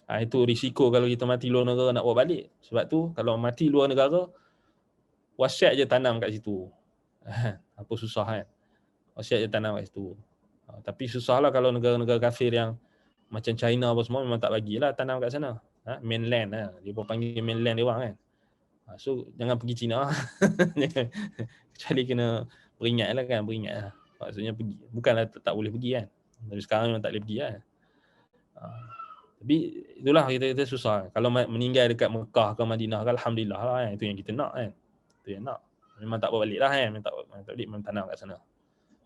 Itu risiko kalau kita mati luar negara nak bawa balik. Sebab tu kalau mati luar negara, wasiat je tanam kat situ. Apa susah kan. Wasiat je tanam kat situ. Tapi susahlah kalau negara-negara kafir yang macam China apa semua memang tak bagilah tanam kat sana. Mainland dia pun panggil mainland dia orang kan. So jangan pergi China. Kecuali kena beringat lah. Maksudnya pergi. Bukanlah tak boleh pergi kan. Tapi sekarang memang tak boleh pergi kan. Tapi itulah kita susah. Kalau meninggal dekat Mekah ke Madinah ke, alhamdulillah lah kan. Itu yang kita nak kan. Itu yang nak. Memang tak bawa balik lah kan. Memang tak balik, memang tanam kat sana.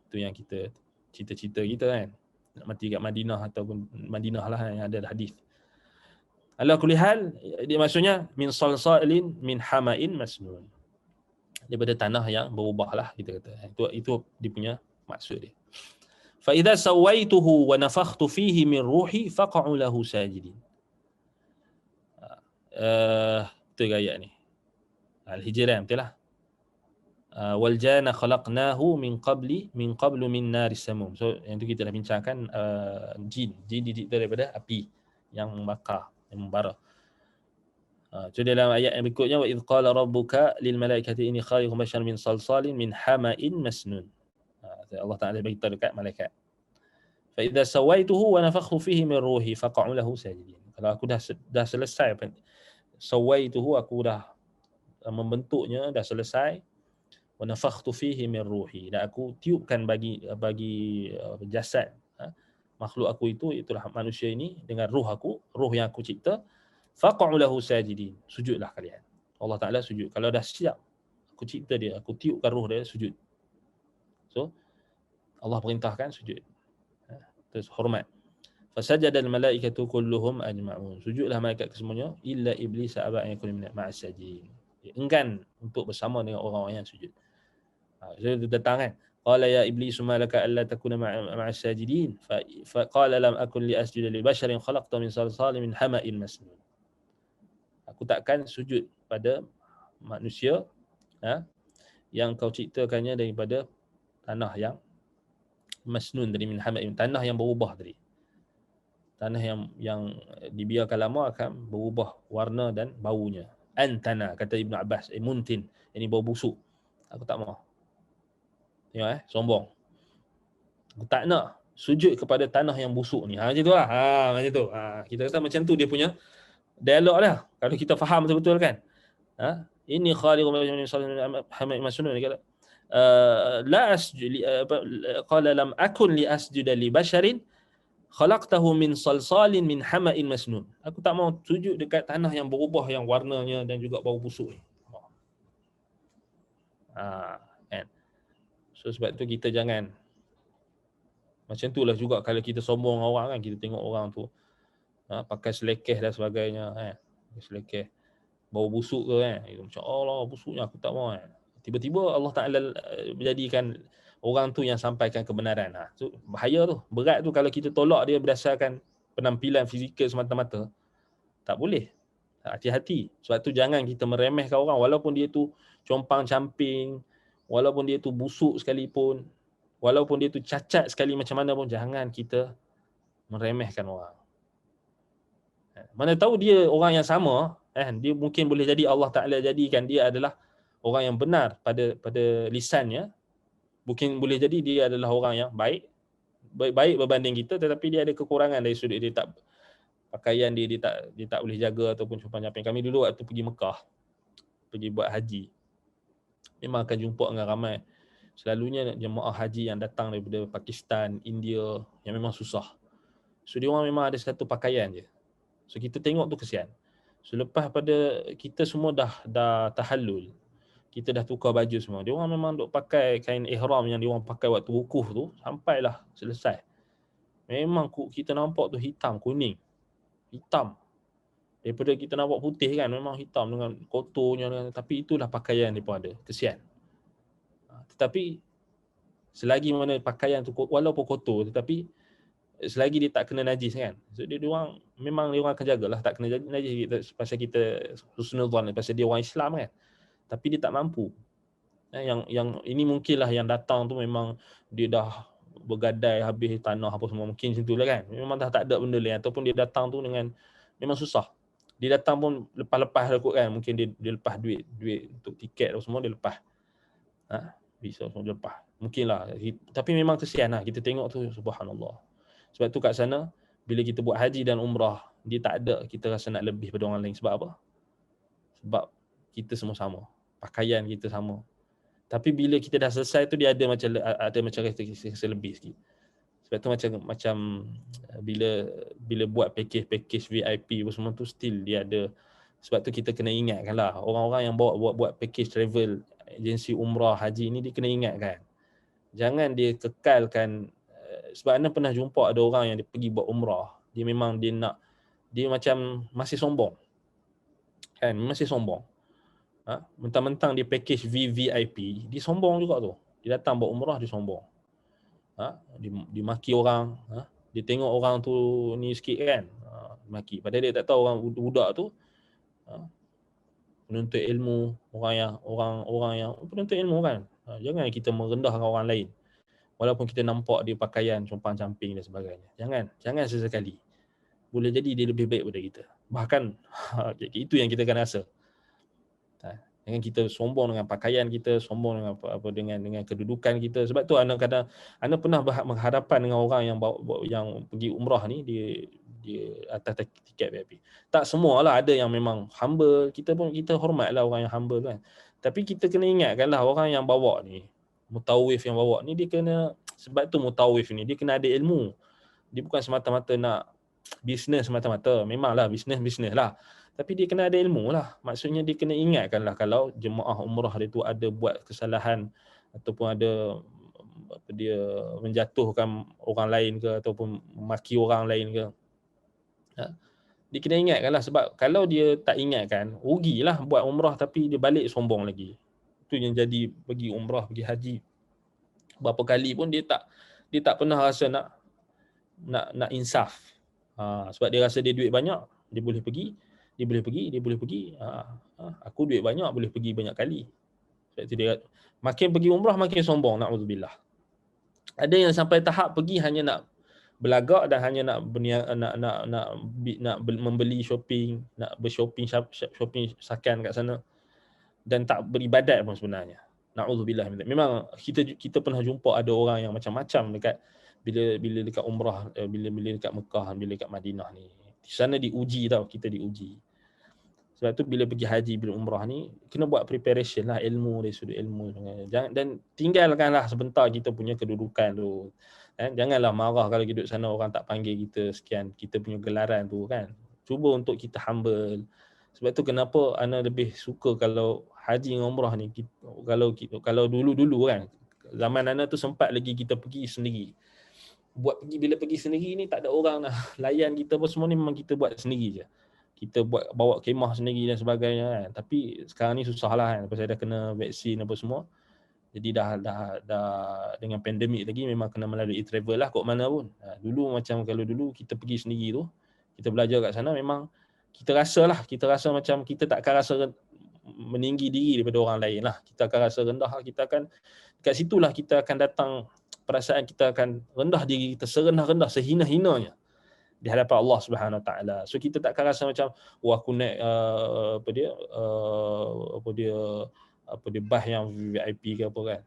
Itu yang kita cita-cita kita kan. Nak mati kat Madinah ataupun Madinah lah yang ada hadis. Ala kulli hal, dia maksudnya min salsalin min hama'in masnun. Daripada tanah yang berubah lah kita kata. Itu dia punya maksud dia. Fa idza sawaituhu wa nafakhtu fihi min ruhi faq'u lahu sajidin. Betul ayat ni. Al-Hijr betul lah. Wal jana khalaqnahu min qablu min naris samum. So yang tu kita dah bincangkan jin dicipta daripada api yang membakar, yang membara. So dalam ayat yang berikutnya wa idh qala rabbuka lil malaikati inni khaliqun basharan min salsalin min hama'in masnun. Allah Taala beritahu dekat malaikat. Fa idza sawaituhu wa nafakhtu fihi min ruhi faq'u lahu sajidin. Kalau aku dah selesai sawaituhu, aku dah membentuknya, dah selesai, wa nafakhtu fihi min ruhi, dan aku tiupkan bagi jasad makhluk aku itulah manusia ini dengan ruh yang aku cipta, faq'u lahu sajidin, sujudlah kalian. Allah Taala sujud. Kalau dah siap aku cipta dia, aku tiupkan ruh dia, sujud. So Allah perintahkan sujud. Terus hormat. Fasajadal malaikatu kulluhum ajma'un. Sujudlah malaikat kesemuanya illa iblis aba an yakuna ma'as sajidin. Dia enggan untuk bersama dengan orang-orang yang sujud. So dia datang kan. Qala ya iblis ma laka alla takuna ma'as sajidin. Fa qala lam akun li asjuda li basharin khalaqta min salsalin min hama'in masnun. Aku takkan sujud pada manusia yang kau ciptakannya daripada tanah yang masnun, dari min hama'in, tanah yang berubah tadi. Tanah yang dibiarkan lama akan berubah warna dan baunya. Antana, kata Ibn Abbas, muntin, ini bau busuk. Aku tak mau. Tengok sombong. Aku tak nak sujud kepada tanah yang busuk ni. Macam tu lah. Macam tu. Kita kata macam tu dia punya dialog lah. Kalau kita faham betul-betul kan. Ini khaliqun min hama'in masnun, dia kata la asjud qala lam akun li asjuda li basharin khalaqtahu min salsalin min hama'in masnun. Aku tak mau sujud dekat tanah yang berubah, yang warnanya dan juga bau busuk ni. Kan. So sebab tu kita jangan macam itulah juga kalau kita sombong orang kan, kita tengok orang tu pakai selekeh dan sebagainya kan. Selekeh bau busuk ke kan. Macam Allah busuknya, aku tak mau kan. Tiba-tiba Allah Ta'ala menjadikan orang tu yang sampaikan kebenaran. So, bahaya tu. Berat tu kalau kita tolak dia berdasarkan penampilan fizikal semata-mata. Tak boleh. Hati-hati. Sebab tu jangan kita meremehkan orang. Walaupun dia tu compang-camping, walaupun dia tu busuk sekalipun, walaupun dia tu cacat sekali macam mana pun, jangan kita meremehkan orang. Mana tahu dia orang yang sama, dia mungkin boleh jadi Allah Ta'ala jadikan dia adalah orang yang benar pada lisannya. Mungkin boleh jadi dia adalah orang yang baik berbanding kita, tetapi dia ada kekurangan dari sudut dia tak pakaian dia tak boleh jaga ataupun sopan-nyapin. Kami dulu waktu pergi Mekah, pergi buat haji, memang akan jumpa dengan ramai. Selalunya jemaah haji yang datang daripada Pakistan, India, yang memang susah. So dia orang memang ada satu pakaian je. So kita tengok tu kesian. So lepas pada kita semua dah tahallul, kita dah tukar baju semua, dia orang memang duk pakai kain ihram yang dia orang pakai waktu wukuf tu, sampailah selesai. Memang kita nampak tu hitam, kuning. Hitam. Daripada kita nampak putih kan, memang hitam dengan kotornya. Tapi itulah pakaian mereka ada. Kesian. Tetapi selagi mana pakaian tu walaupun kotor, tetapi selagi dia tak kena najis kan. So dia orang memang dia orang akan jagalah tak kena najis pasal kita husnuzan, pasal dia orang Islam kan. Tapi dia tak mampu. Yang ini mungkinlah yang datang tu memang dia dah bergadai habis tanah apa semua, mungkin macam itulah kan. Memang dah tak ada benda lain, ataupun dia datang tu dengan memang susah. Dia datang pun lepas-lepas dah kot kan. Mungkin dia lepas duit untuk tiket atau semua dia lepas. Bisa semua dia lepas. Mungkinlah. Tapi memang kesian lah. Kita tengok tu subhanallah. Sebab tu kat sana bila kita buat haji dan umrah, dia tak ada kita rasa nak lebih pada orang lain. Sebab apa? Sebab kita semua sama. Pakaian kita sama. Tapi bila kita dah selesai tu dia ada macam rasa lebih sikit. Sebab tu macam bila buat package VIP apa semua tu still dia ada. Sebab tu kita kena ingatkanlah orang-orang yang buat package travel agensi umrah haji ni, dia kena ingatkan. Jangan dia kekalkan, sebab anda pernah jumpa ada orang yang dia pergi buat umrah, dia memang dia macam masih sombong. Kan, masih sombong. Mentang-mentang dia package VVIP, dia sombong juga tu. Dia datang buat umrah dia sombong. Dia maki orang, dia tengok orang tu ni sikit kan, maki. Padahal dia tak tahu orang budak tu penuntut ilmu, orang yang penuntut ilmu kan. Jangan kita merendahkan orang lain walaupun kita nampak dia pakaian compang-camping dan sebagainya. Jangan sesekali. Boleh jadi dia lebih baik daripada kita. Bahkan itu yang kita akan rasa. Jangan kita sombong dengan pakaian kita, sombong dengan dengan kedudukan kita. Sebab tu anda pernah berhadapan dengan orang yang pergi umrah ni, dia atas tiket VIP. Tak semualah, ada yang memang humble. Kita hormatlah orang yang humble kan. Tapi kita kena ingatkanlah orang yang bawa ni, mutawif yang bawa ni, dia kena, sebab tu mutawif ni dia kena ada ilmu. Dia bukan semata-mata nak bisnes semata-mata. Memanglah bisnes lah. Tapi dia kena ada ilmu lah. Maksudnya dia kena ingatkanlah kalau jemaah umrah dia tu ada buat kesalahan ataupun ada dia menjatuhkan orang lain ke ataupun memaki orang lain ke. Dia kena ingatkanlah, sebab kalau dia tak ingatkan, rugilah buat umrah tapi dia balik sombong lagi. Itu yang jadi pergi umrah, pergi haji. Berapa kali pun dia tak pernah rasa nak insaf. Sebab dia rasa dia duit banyak, dia boleh pergi. Aku duit banyak, boleh pergi banyak kali. Sebab itu dia makin pergi umrah makin sombong, na'udzubillah. Ada yang sampai tahap pergi hanya nak belagak dan hanya nak membeli shopping, nak bershopping shopping sakan kat sana dan tak beribadat pun sebenarnya. Na'udzubillah. Memang kita pernah jumpa ada orang yang macam-macam dekat bila dekat umrah, bila dekat Mekah, bila dekat Madinah ni. Di sana diuji tau, kita diuji. Sebab tu bila pergi haji, bila umrah ni, kena buat preparation lah, ilmu dari sudut ilmu. Dan tinggalkanlah sebentar kita punya kedudukan tu. Janganlah marah kalau duduk sana orang tak panggil kita sekian, kita punya gelaran tu kan. Cuba untuk kita humble. Sebab tu kenapa ana lebih suka kalau haji dengan umrah ni, kalau dulu-dulu kan, zaman ana tu sempat lagi kita pergi sendiri. Bila pergi sendiri ni tak ada orang nak layan kita apa semua ni, memang kita buat sendiri je. Kita bawa kemah sendiri dan sebagainya kan. Tapi sekarang ni susah lah kan, pasal dah kena vaksin apa semua. Jadi dah dengan pandemik lagi, memang kena melalui e-travel lah kot mana pun. Dulu macam kalau dulu kita pergi sendiri tu, kita belajar kat sana, memang kita rasa macam kita takkan rasa meninggi diri daripada orang lain lah. Kita akan rasa rendah, kita akan kat situlah kita akan datang perasaan kita akan rendah diri kita, serendah-rendah, sehina-hinanya. di hadapan Allah Subhanahu Wa Taala. So kita takkan rasa macam wah aku naik apa dia bas yang VIP ke apa kan.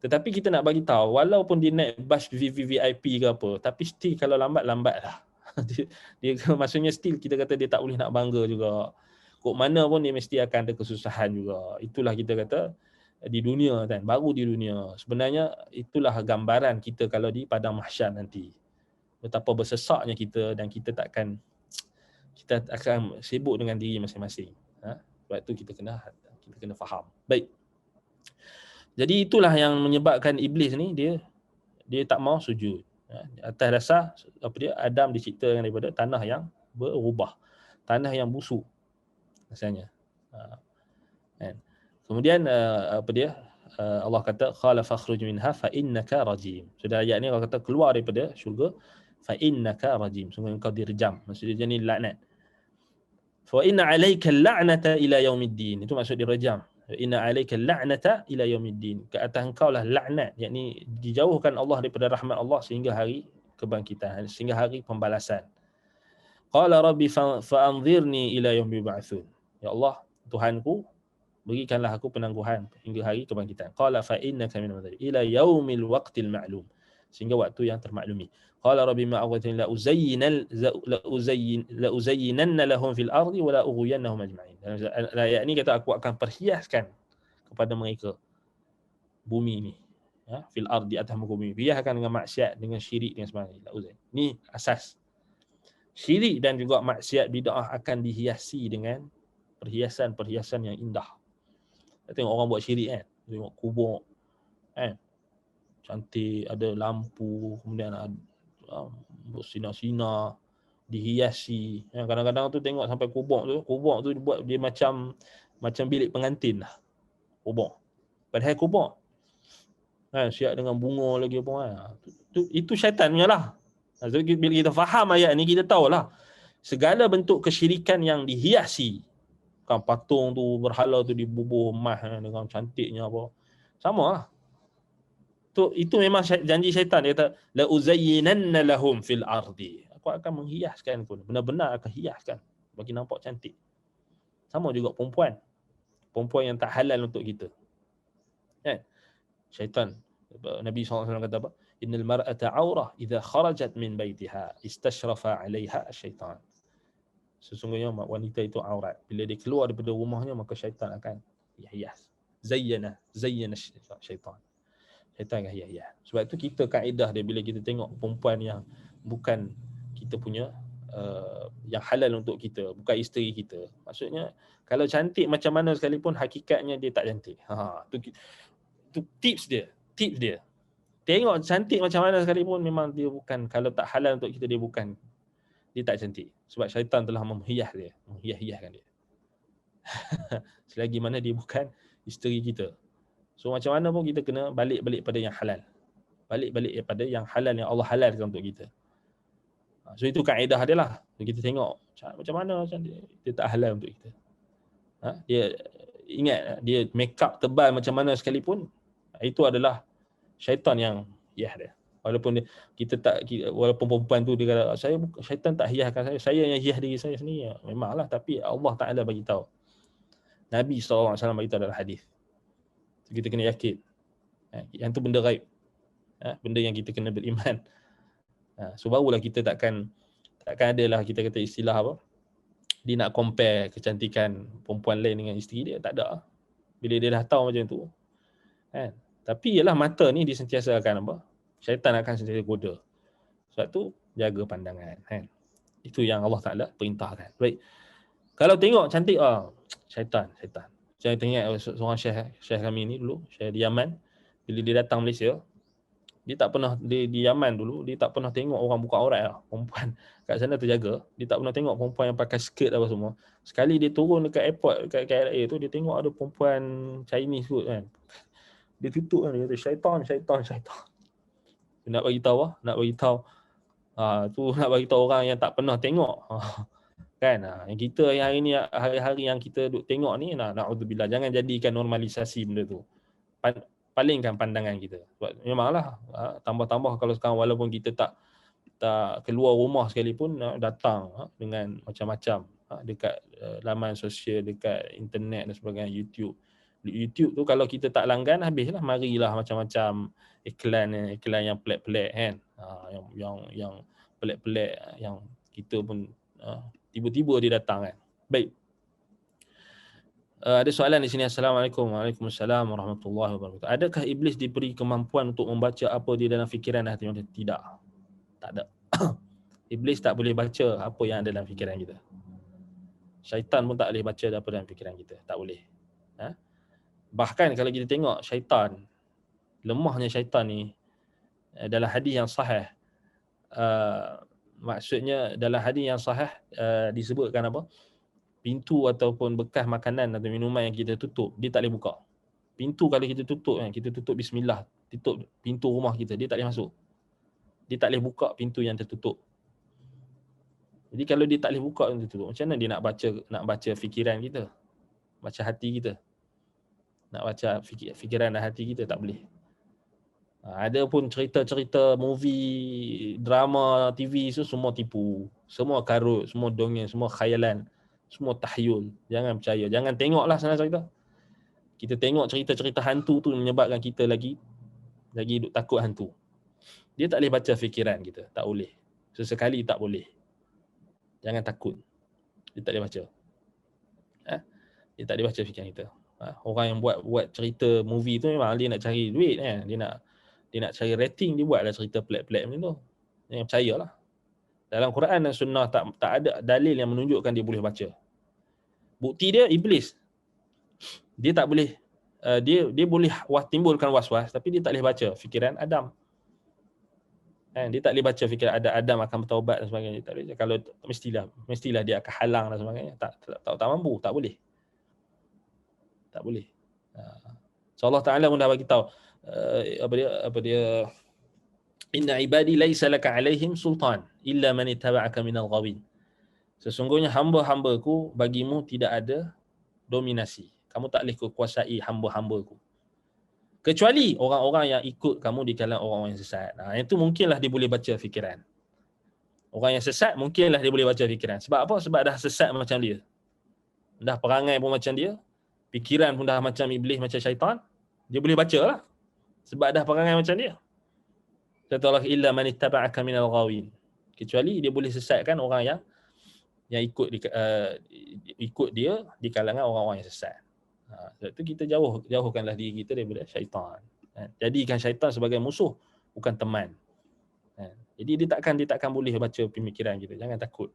Tetapi kita nak bagi tahu walaupun dia naik bas VIP ke apa, tapi still kalau lambatlah. dia maksudnya still kita kata dia tak boleh nak bangga juga. Kok mana pun dia mesti akan ada kesusahan juga. Itulah kita kata di dunia kan, baru di dunia. Sebenarnya itulah gambaran kita kalau di padang mahsyar nanti. Betapa bersesaknya kita dan kita akan sibuk dengan diri masing-masing. Sebab itu kita kena faham. Baik. Jadi itulah yang menyebabkan iblis ni dia tak mau sujud. Atas dasar Adam diciptakan daripada tanah yang berubah, tanah yang busuk rasanya. Kemudian Allah kata qala fakhruj minha fa innaka rajim. Sudah ayat ni Allah kata keluar daripada syurga fa innaka rajim. Sungguh engkau direjam. Maksudnya ni laknat. Fa inna 'alaika al-la'nata ila yaumiddin. Itu maksud direjam. Inna 'alaika al-la'nata ila yaumiddin. Ke atas engkau lah laknat, yakni dijauhkan Allah daripada rahmat Allah sehingga hari kebangkitan, sehingga hari pembalasan. Qala rabbi fa'anzirni ila yaumi yub'atsun. Ya Allah, Tuhanku, berikanlah aku penangguhan hingga hari kebangkitan. Qala fa innaka minal munzirin ila yaumil waqtil ma'lum. Sehingga waktu yang termaklumi. Qala rabbi ma aghwaytani la uzayyinanna lahum fil ardi wa la ughwiyannahum ajma'in. Ayat ni kata aku akan perhiaskan kepada mereka bumi ni. Fil ardi atas muka bumi. Hiaskan dengan maksiat, dengan syirik, dengan sebagainya. Ni asas. Syirik dan juga maksiat bid'ah akan dihiasi dengan perhiasan-perhiasan yang indah. Tengok orang buat syirik kan, tengok kubur kan, cantik, ada lampu, kemudian ada bersinar-sinar, dihiasi. Kadang-kadang tu tengok sampai kubur tu dibuat dia macam bilik pengantin lah, kubur. Padahal kubur kan siap dengan bunga lagi apa kan. Itu syaitan punya lah. Jadi bila kita faham ayat ni, kita tahulah segala bentuk kesyirikan yang dihiasi, kan patung tu, berhala tu dibubuh emas dengan cantiknya apa, sama lah. Itu memang janji syaitan. Dia kata la uzayyinanna lahum fil ardi. Aku akan menghiaskan pun, benar-benar akan hiaskan bagi nampak cantik. Sama juga perempuan yang tak halal untuk kita kan. Syaitan, Nabi SAW kata apa? Innal mar'ata 'aurah idza kharajat min baitiha istashrafa 'alayha syaitan. Sesungguhnya wanita itu aurat. Bila dia keluar daripada rumahnya, maka syaitan akan hias. Zayyana syaitan. Syaitan akan hias. Sebab itu kita kaedah dia, bila kita tengok perempuan yang bukan kita punya, yang halal untuk kita, bukan isteri kita. Maksudnya kalau cantik macam mana sekalipun, hakikatnya dia tak cantik. Itu tips dia. Tengok cantik macam mana sekalipun, memang dia bukan, kalau tak halal untuk kita, dia tak cantik. Sebab syaitan telah menghias-hiaskan dia. Selagi mana dia bukan isteri kita. So macam mana pun kita kena balik pada yang halal. Balik pada yang halal, yang Allah halalkan untuk kita. So itu kaedah dia lah. So, kita tengok macam mana dia tak halal untuk kita. Dia ingat, dia make up tebal macam mana sekalipun, itu adalah syaitan yang hias dia. Walaupun walaupun perempuan tu dia kata syaitan tak hiaskan saya yang hias diri saya sendiri. Memanglah, tapi Allah Taala bagi tahu. Nabi SAW bagi tahu dalam hadis. Kita kena yakin. Yang tu benda gaib. Benda yang kita kena beriman. So barulah kita takkan adalah kita kata istilah apa, dia nak compare kecantikan perempuan lain dengan isteri dia, tak ada. Bila dia dah tahu macam tu kan. Tapi ialah mata ni dia sentiasa akan apa? Syaitan akan sentiasa goda. Sebab tu jaga pandangan kan. Itu yang Allah Taala perintahkan. Baik. Kalau tengok cantik, syaitan. Saya tengok seorang syekh kami ni dulu, syekh di Yaman, bila dia datang Malaysia, dia tak pernah di Yaman dulu, dia tak pernah tengok orang buka aurat lah. Perempuan kat sana terjaga, dia tak pernah tengok perempuan yang pakai skirt apa semua. Sekali dia turun dekat airport, dekat KLIA tu, dia tengok ada perempuan Chinese kot kan. Dia tutup kan, dia kata syaitan. Nak bagi tahu tu nak bagi tahu orang yang tak pernah tengok. Kan, yang kita yang hari ni, hari-hari yang kita duk tengok ni, na'udzubillah, jangan jadikan normalisasi benda tu. Palingkan pandangan kita. Sebab memanglah tambah-tambah kalau sekarang walaupun kita tak tak keluar rumah sekalipun datang dengan macam-macam dekat laman sosial, dekat internet dan sebagainya, YouTube. YouTube tu kalau kita tak langgan, habislah, marilah macam-macam iklan yang pelik-pelik kan. Yang pelik-pelik, yang kita pun tiba-tiba dia datang kan. Baik. Ada soalan di sini. Assalamualaikum. Waalaikumsalam warahmatullahi wabarakatuh. Adakah iblis diberi kemampuan untuk membaca apa di dalam fikiran dan hati manusia? Tidak. Tak ada. Iblis tak boleh baca apa yang ada dalam fikiran kita. Syaitan pun tak boleh baca apa dalam fikiran kita. Tak boleh. Bahkan kalau kita tengok syaitan, lemahnya syaitan ni, dalam hadis yang sahih, maksudnya dalam hadis yang sahih disebutkan apa? Pintu ataupun bekas makanan atau minuman yang kita tutup, dia tak boleh buka. Pintu kalau kita tutup kan, kita tutup bismillah, tutup pintu rumah kita, dia tak boleh masuk. Dia tak boleh buka pintu yang tertutup. Jadi kalau dia tak boleh buka pintu tertutup, macam mana dia nak baca fikiran kita? Baca hati kita. Nak baca fikiran dan hati kita, tak boleh. Ada pun cerita-cerita movie, drama, TV itu semua tipu. Semua karut, semua dongeng, semua khayalan. Semua tahyul. Jangan percaya. Jangan tengoklah senang cerita. Kita tengok cerita-cerita hantu tu menyebabkan kita lagi duk takut hantu. Dia tak boleh baca fikiran kita. Tak boleh. Sesekali tak boleh. Jangan takut. Dia tak boleh baca. Dia tak boleh baca fikiran kita. Orang yang buat cerita movie tu memang dia nak cari duit kan. Dia nak cari rating, dia buatlah cerita pelik-pelik macam tu. Jangan percayalah. Dalam Quran dan Sunnah tak ada dalil yang menunjukkan dia boleh baca. Bukti dia iblis. Dia tak boleh dia boleh timbulkan was-was, tapi dia tak boleh baca fikiran Adam. Dia tak boleh baca fikiran Adam akan bertaubat dan sebagainya. Tak boleh. Kalau mestilah dia akan halang dan sebagainya. Tak mampu, tak boleh. Tak boleh. So Allah Taala pun dah bagi tahu apa dia inna ibadi laisa laka alaihim sultan illa man ittaba'aka minal ghawin. Sesungguhnya hamba-hambaku bagimu tidak ada dominasi. Kamu tak boleh kuasai hamba-hambaku. Kecuali orang-orang yang ikut kamu di kalangan orang-orang yang sesat. Itu mungkinlah dia boleh baca fikiran. Orang yang sesat mungkinlah dia boleh baca fikiran. Sebab apa? Sebab dah sesat macam dia. Dah perangai pun macam dia. Fikiran pun dah macam iblis, macam syaitan. Dia boleh baca lah. Sebab dah perangai macam dia. Kata Allah, illa man ittaba'aka minal ghawin. Kecuali dia boleh sesatkan orang yang ikut dia di kalangan orang-orang yang sesat. Sebab itu kita jauhkanlah diri kita daripada syaitan. Jadikan syaitan sebagai musuh, bukan teman. Jadi dia takkan boleh baca pemikiran kita. Jangan takut.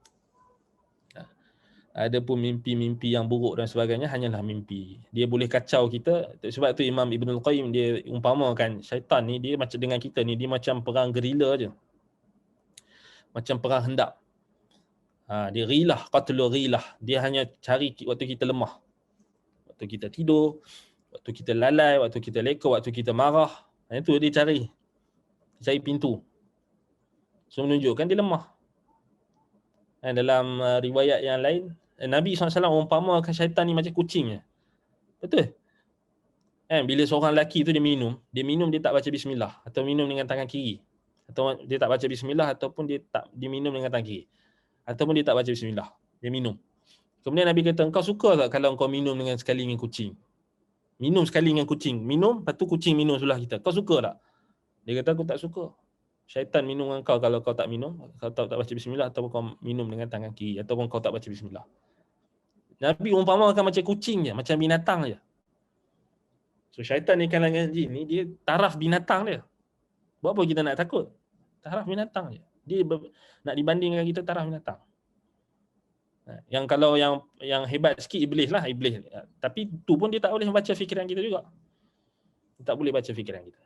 Ada pun mimpi-mimpi yang buruk dan sebagainya hanyalah mimpi. Dia boleh kacau kita. Sebab tu Imam Ibnul Qayyim dia umpamakan syaitan ni, dia macam dengan kita ni, dia macam perang gerila je. Macam perang hendak. Dia rilah, qatlul rilah. Dia hanya cari waktu kita lemah. Waktu kita tidur, waktu kita lalai, waktu kita leka, waktu kita marah. Itu dia cari. Dia cari pintu. So menunjukkan dia lemah. Dalam riwayat yang lain, Nabi SAW umpamakan syaitan ni macam kucing. Betul? Bila seorang lelaki tu dia minum dia tak baca bismillah, atau minum dengan tangan kiri, atau dia tak baca bismillah, ataupun dia minum dengan tangan kiri, ataupun dia tak baca bismillah, dia minum. Kemudian Nabi kata, engkau suka tak kalau engkau minum sekali dengan kucing? Minum sekali dengan kucing, minum, lepas tu kucing minum sebelah kita. Kau suka tak? Dia kata, aku tak suka. Syaitan minum dengan kau kalau kau tak minum, kau tak baca bismillah, ataupun kau minum dengan tangan kiri, ataupun kau tak baca bismillah. Nabi umpamakan macam kucing je, macam binatang je. So syaitan ni kalangan jin ni, dia taraf binatang dia. Buat apa kita nak takut? Taraf binatang je. Dia nak dibandingkan kita taraf binatang. Yang kalau yang hebat sikit iblis lah, iblis. Tapi tu pun dia tak boleh baca fikiran kita juga. Dia tak boleh baca fikiran kita.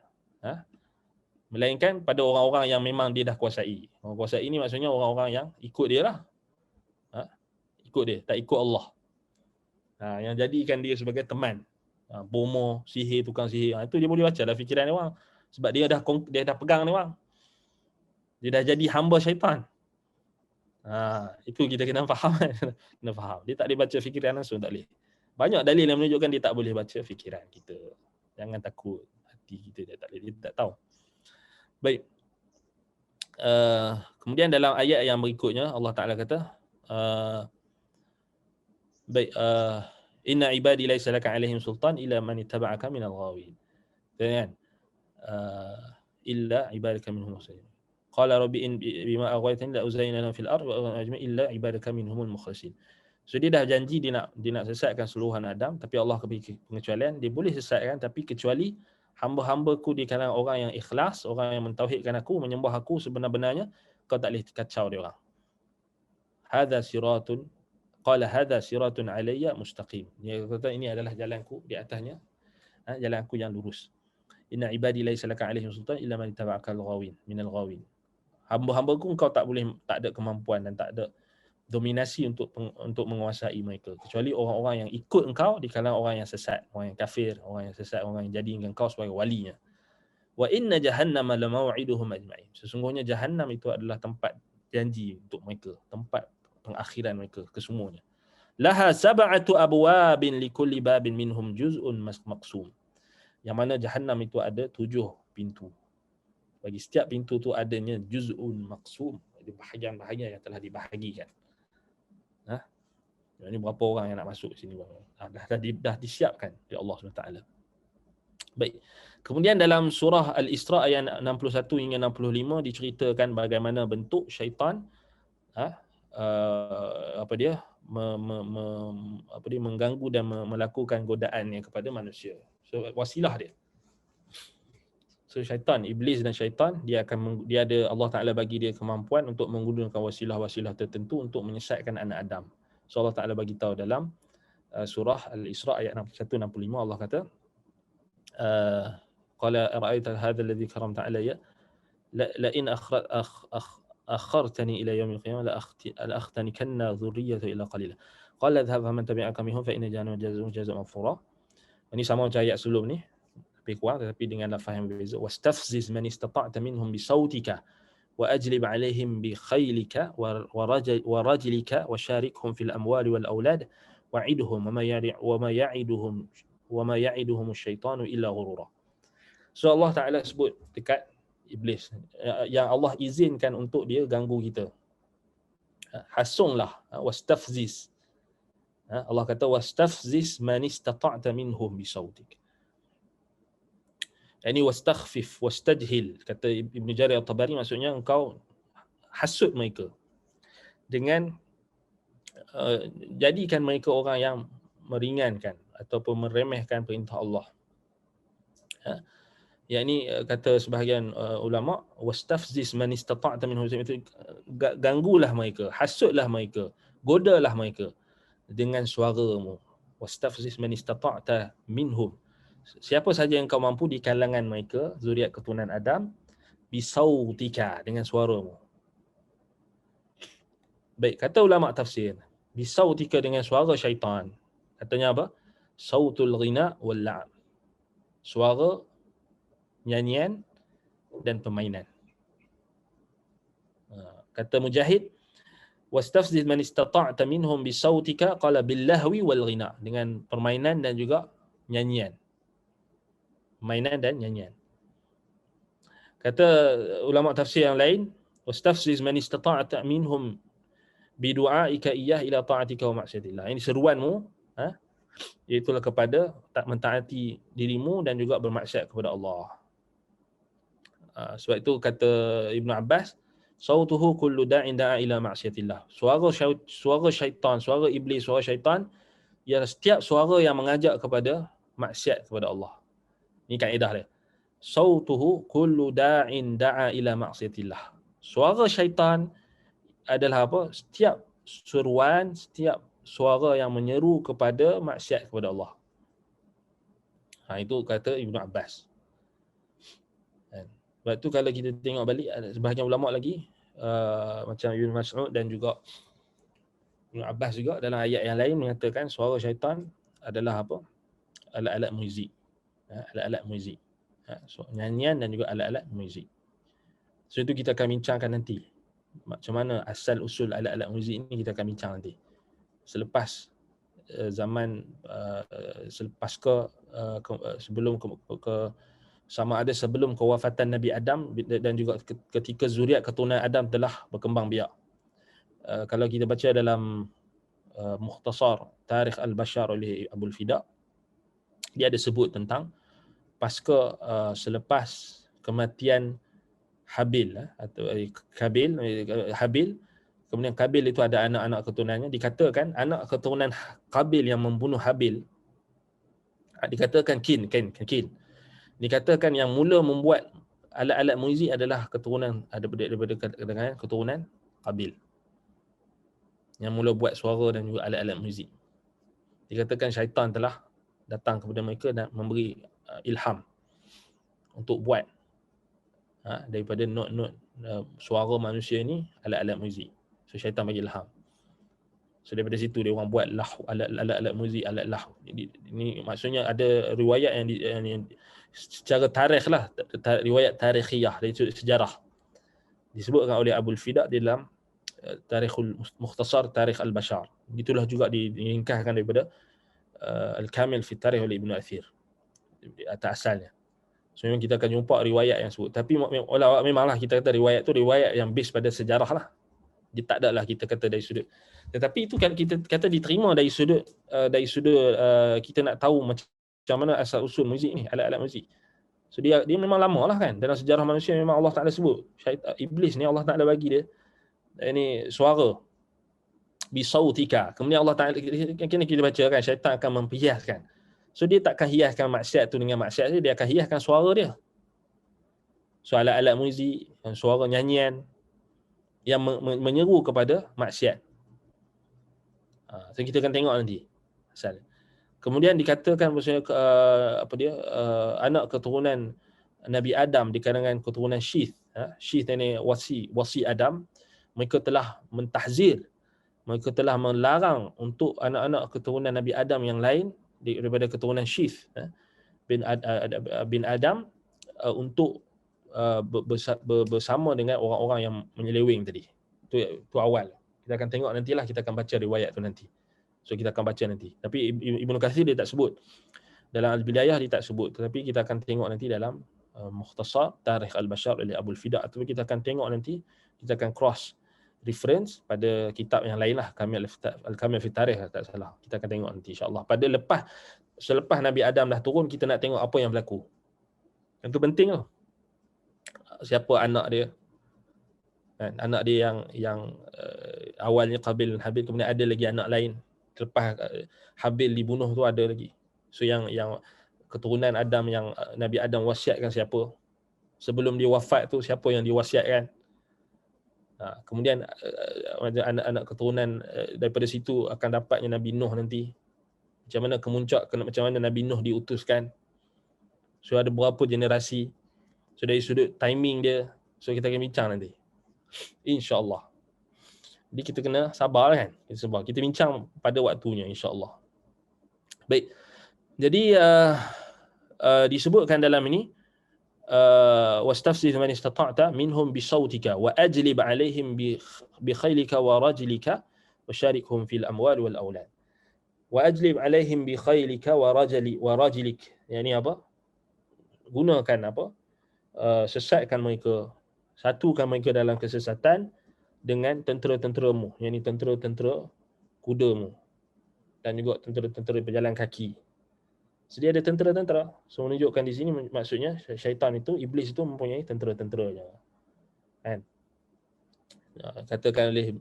Melainkan pada orang-orang yang memang dia dah kuasai. Orang kuasai ni maksudnya orang-orang yang ikut dia lah. Ikut dia, tak ikut Allah. Yang jadikan dia sebagai teman. Bomo, sihir, tukang sihir. Itu dia boleh baca lah fikiran dia orang. Sebab dia dah pegang dia orang. Dia dah jadi hamba syaitan. Itu kita kena faham. Kena faham. Dia tak boleh baca fikiran langsung, tak boleh. Banyak dalil yang menunjukkan dia tak boleh baca fikiran kita. Jangan takut. Hati kita dia tak boleh, dia tak tahu. Baik. Kemudian dalam ayat yang berikutnya Allah Taala kata uh, baik inna ibadi laysa laka alaihim sultan illa man ittaba'aka minal ghawin. Kan? Illa ibadaka minhum mukhlasin. Qala rabbi in bima aghwaytani la uzayyinana fil ardi wa ajma'i illa ibadaka minhumul mukhlasin. So dia dah janji dia nak sesatkan seluruhan Adam, tapi Allah beri pengecualian, dia boleh sesatkan tapi kecuali hamba-hambaku di kalangan orang yang ikhlas, orang yang mentauhidkan aku, menyembah aku sebenar-benarnya, kau tak boleh kacau dia orang. Hadza siratun qala hadza siratun alayya mustaqim. Dia kata ini adalah jalanku di atasnya, jalanku yang lurus. Inna ibadi laysa laka alaihim sultan illa man ittaba'aka al-ghawin minal ghawin. Hamba-hambaku kau tak ada kemampuan dan tak ada dominasi untuk menguasai mereka, kecuali orang-orang yang ikut engkau di kalangan orang yang sesat, orang yang kafir, orang yang sesat, orang yang jadikan engkau sebagai walinya. Wa inna jahannama lamaw'iduhum ajma'in. Sesungguhnya jahannam itu adalah tempat janji untuk mereka, tempat pengakhiran mereka kesemuanya. Laha sab'atu abwabin likulli babin minhum juz'un maqsum. Yang mana jahannam itu ada 7 pintu. Bagi setiap pintu tu adanya juz'un maqsum, ada bahagian-bahagian yang telah dibahagikan. Ini berapa orang yang nak masuk sini? Dah disiapkan oleh Allah SWT. Baik. Kemudian dalam surah Al-Isra ayat 61 hingga 65 diceritakan bagaimana bentuk syaitan mengganggu dan melakukan godaannya kepada manusia. So wasilah dia. So syaitan, iblis dan syaitan, dia ada Allah Taala bagi dia kemampuan untuk menggunakan wasilah-wasilah tertentu untuk menyesatkan anak Adam. So Allah Taala bagi tahu dalam surah Al-Isra ayat 61-65 Allah kata qala ara'aita hadha alladhi karamta alayya la in akhartani ila yawm al-qiyamah la akhtanikanna dhurriyyata illa qalila qala idhhab faman tabi'aka minhum fa inna jahannama jazaa'un mafura. Ini sama macam ayat sebelum ni lebih kurang tetapi dengan lafaz yang berbeza. Wastafziz man istata'ta minhum bisautika وأجلب عليهم بخيلك ورجلك وشاركهم في الأموال والأولاد وعدهم وما يعدهم الشيطان إلا غرورا. So Allah Ta'ala sebut dekat iblis yang Allah izinkan untuk dia ganggu kita. Hasunglah, wastafziz. Allah kata wastafziz man istata'ta minhum bisautik. Ini wastakhfif wastajhil, kata Ibn Jarir At-Tabari, maksudnya engkau hasut mereka dengan jadikan mereka orang yang meringankan ataupun meremehkan perintah Allah. Yang ini kata sebahagian ulama, wastafziz man istata'ta minhum, itu ganggulah mereka, hasutlah mereka, godalah mereka dengan suaramu. Wastafziz man istata'ta minhum, siapa saja yang kau mampu di kalangan mereka, zuriat keturunan Adam, bisautika, dengan suaramu. Baik, kata ulama tafsir, bisautika dengan suara syaitan. Katanya apa? Sautul ghina wal la'ab. Suara nyanyian dan permainan. Kata Mujahid, wastafziz man istata'ta minhum bisautika qala billahwi wal ghina, dengan permainan dan juga nyanyian. Mainan dan nyanyian. Kata ulama tafsir yang lain, wastafziz man istata'ta minhum bidu'aika iyyah ila ta'atika wa ma'siyatillah. Ini seruanmu, iaitulah kepada tak mentaati dirimu dan juga bermaksiat kepada Allah. Sebab itu kata Ibn Abbas, sautuhu kullu da'in da'a ila ma'siyatillah. Suara syaitan, suara iblis, suara syaitan ialah setiap suara yang mengajak kepada maksiat kepada Allah. Ini kaedah dia. Sautuhu kullu da'in da'a ila ma'siyatillah. Suara syaitan adalah apa? Setiap seruan, setiap suara yang menyeru kepada maksiat kepada Allah. Itu kata Ibn Abbas. Sebab tu kalau kita tengok balik, ada sebahagian ulama lagi macam Ibn Mas'ud dan juga Ibn Abbas juga dalam ayat yang lain mengatakan suara syaitan adalah apa? Alat-alat muzik. Alat-alat muzik. So, nyanyian dan juga alat-alat muzik. So itu kita akan bincangkan nanti. Macam mana asal usul alat-alat muzik ini kita akan bincang nanti. Selepas zaman selepas sebelum sama ada sebelum kewafatan Nabi Adam dan juga ketika zuriat keturunan Adam telah berkembang biak. Kalau kita baca dalam Mukhtasar Tarikh Al-Bashar oleh Abul Fida, dia ada sebut tentang pasca selepas kematian Habil atau Habil, kemudian Kabil itu ada anak-anak keturunannya, dikatakan anak keturunan Kabil yang membunuh Habil, dikatakan Kin. Dikatakan yang mula membuat alat-alat muzik adalah keturunan daripada keturunan Kabil. Yang mula buat suara dan juga alat-alat muzik. Dikatakan syaitan telah datang kepada mereka dan memberi ilham untuk buat daripada not-not suara manusia ni alat-alat muzik. So syaitan bagi ilham. So daripada situ dia orang buat alat-alat muzik, alat lahu. Ini maksudnya ada riwayat yang secara tarikh lah, riwayat tarikhiyah dari sejarah. Disebutkan oleh Abul Fida di dalam Tarikhul Mukhtasar Tarikh Al-Bashar. Itulah juga diringkaskan daripada Al-Kamil fi Tarikh oleh Ibn Athir atas asalnya. So memang kita akan jumpa riwayat yang sebut. Tapi memanglah kita kata riwayat tu riwayat yang based pada sejarah lah. Dia tak ada lah kita kata dari sudut. Tetapi itu kan kita kata diterima dari sudut kita nak tahu macam mana asal usul muzik ni, alat-alat muzik. So dia memang lama lah kan. Dalam sejarah manusia memang Allah Ta'ala sebut. Iblis ni Allah Ta'ala bagi dia ini suara bisautika. Kemudian Allah Ta'ala kena kita baca kan, syaitan akan memperhiaskan. So dia takkan hiaskan maksiat tu dengan maksiat dia akan hiaskan suara dia. So alat-alat muzik, suara nyanyian yang menyeru kepada maksiat. So kita akan tengok nanti asal. Kemudian dikatakan maksudnya anak keturunan Nabi Adam di kalangan keturunan Syith. Syith ini wasi Adam. Mereka telah mentahzir, mereka telah melarang untuk anak-anak keturunan Nabi Adam yang lain daripada keturunan Syith bin Adam untuk bersama dengan orang-orang yang menyeleweng tadi. Itu awal. Kita akan tengok nantilah, kita akan baca riwayat tu nanti. So kita akan baca nanti. Tapi Ibnu Katsir dia tak sebut. Dalam Al-Bidayah dia tak sebut. Tetapi kita akan tengok nanti dalam Mukhtasar Tarikh Al-Bashar oleh Abul Fida. Atau kita akan tengok nanti, kita akan cross reference pada kitab yang lain lah. Al-Kamil fi Tarikh tak salah. Kita akan tengok nanti insya-Allah. Selepas Nabi Adam dah turun, kita nak tengok apa yang berlaku. Yang tu penting lah. Siapa anak dia? Anak dia yang awalnya Qabil dan Habil, kemudian ada lagi anak lain. Selepas Habil dibunuh tu ada lagi. So yang keturunan Adam yang Nabi Adam wasiatkan siapa? Sebelum dia wafat tu siapa yang diwasiatkan? Kemudian anak-anak keturunan daripada situ akan dapatnya Nabi Nuh nanti. Macam mana kemuncak, macam mana Nabi Nuh diutuskan. So ada berapa generasi. So dari sudut timing dia, so kita akan bincang nanti. InsyaAllah. Jadi kita kena sabar kan. Kita bincang pada waktunya insyaAllah. Baik. Jadi disebutkan dalam ini wastafzih man istata'ta minhum bisautika wa ajlib alaihim bi khailika wa rajlika wa syarikhum fil amwal wal aulad. Wa ajlib alaihim bi khailika wa rajlik. Yani apa? Gunakan apa? Sesatkan mereka, satukan mereka dalam kesesatan dengan tentera-tenteramu, yakni tentera-tentera kudamu dan juga tentera-tentera berjalan kaki. Sedia ada tentera-tentera. So menunjukkan di sini maksudnya syaitan itu, iblis itu mempunyai tentera-tenteranya. Kan? Katakan oleh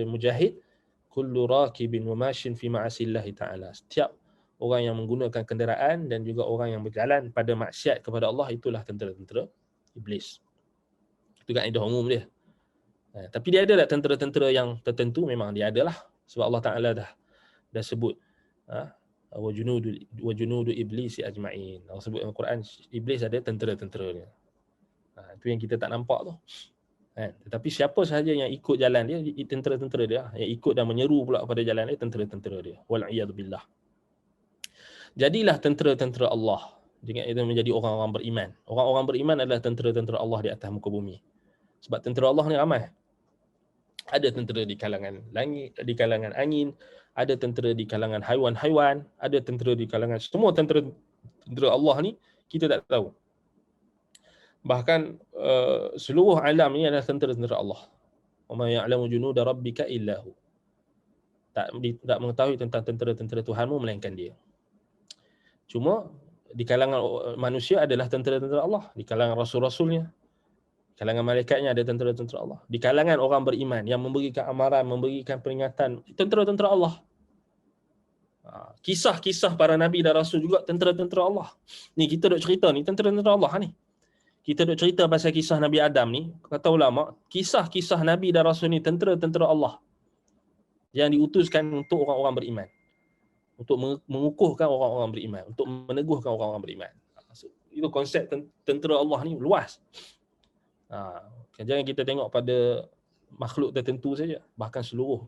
Mujahid, kullu rakibin wa mashin fi ma'asillah ta'ala. Setiap orang yang menggunakan kenderaan dan juga orang yang berjalan pada maksiat kepada Allah, itulah tentera-tentera iblis. Itu kaedah umum dia. Tapi dia ada tak tentera-tentera yang tertentu? Memang dia adalah. Sebab Allah Ta'ala dah sebut wa junudu iblis ajma'in. Allah sebut dalam Quran, iblis ada tentera-tentera dia. Itu yang kita tak nampak tu. Tetapi siapa sahaja yang ikut jalan dia, tentera-tentera dia. Yang ikut dan menyeru pula pada jalan dia, tentera-tentera dia. Wal'iyadzubillah. Jadilah tentera-tentera Allah. Jangan itu menjadi orang-orang beriman. Orang-orang beriman adalah tentera-tentera Allah di atas muka bumi. Sebab tentera Allah ni ramai. Ada tentera di kalangan langit, di kalangan angin, ada tentera di kalangan haiwan-haiwan, ada tentera di kalangan semua tentera Allah ni kita tak tahu. Bahkan seluruh alam ini adalah tentera-tentera Allah. Wa ma ya'lamu junuda rabbika illa hu. Tak mengetahui tentang tentera-tentera Tuhanmu melainkan dia. Cuma di kalangan manusia adalah tentera-tentera Allah, di kalangan rasul-rasulnya, di kalangan malaikatnya ada tentera-tentera Allah, di kalangan orang beriman yang memberikan amaran, memberikan peringatan, tentera-tentera Allah. Kisah-kisah para nabi dan rasul juga tentera-tentera Allah. Ni kita duk cerita ni tentera-tentera Allah ni. Kita duk cerita pasal kisah Nabi Adam ni, kata ulama, kisah-kisah nabi dan rasul ni tentera-tentera Allah yang diutuskan untuk orang-orang beriman, untuk mengukuhkan orang-orang beriman, untuk meneguhkan orang-orang beriman. Itu konsep tentera Allah ni luas. Jangan kita tengok pada makhluk tertentu saja, bahkan seluruh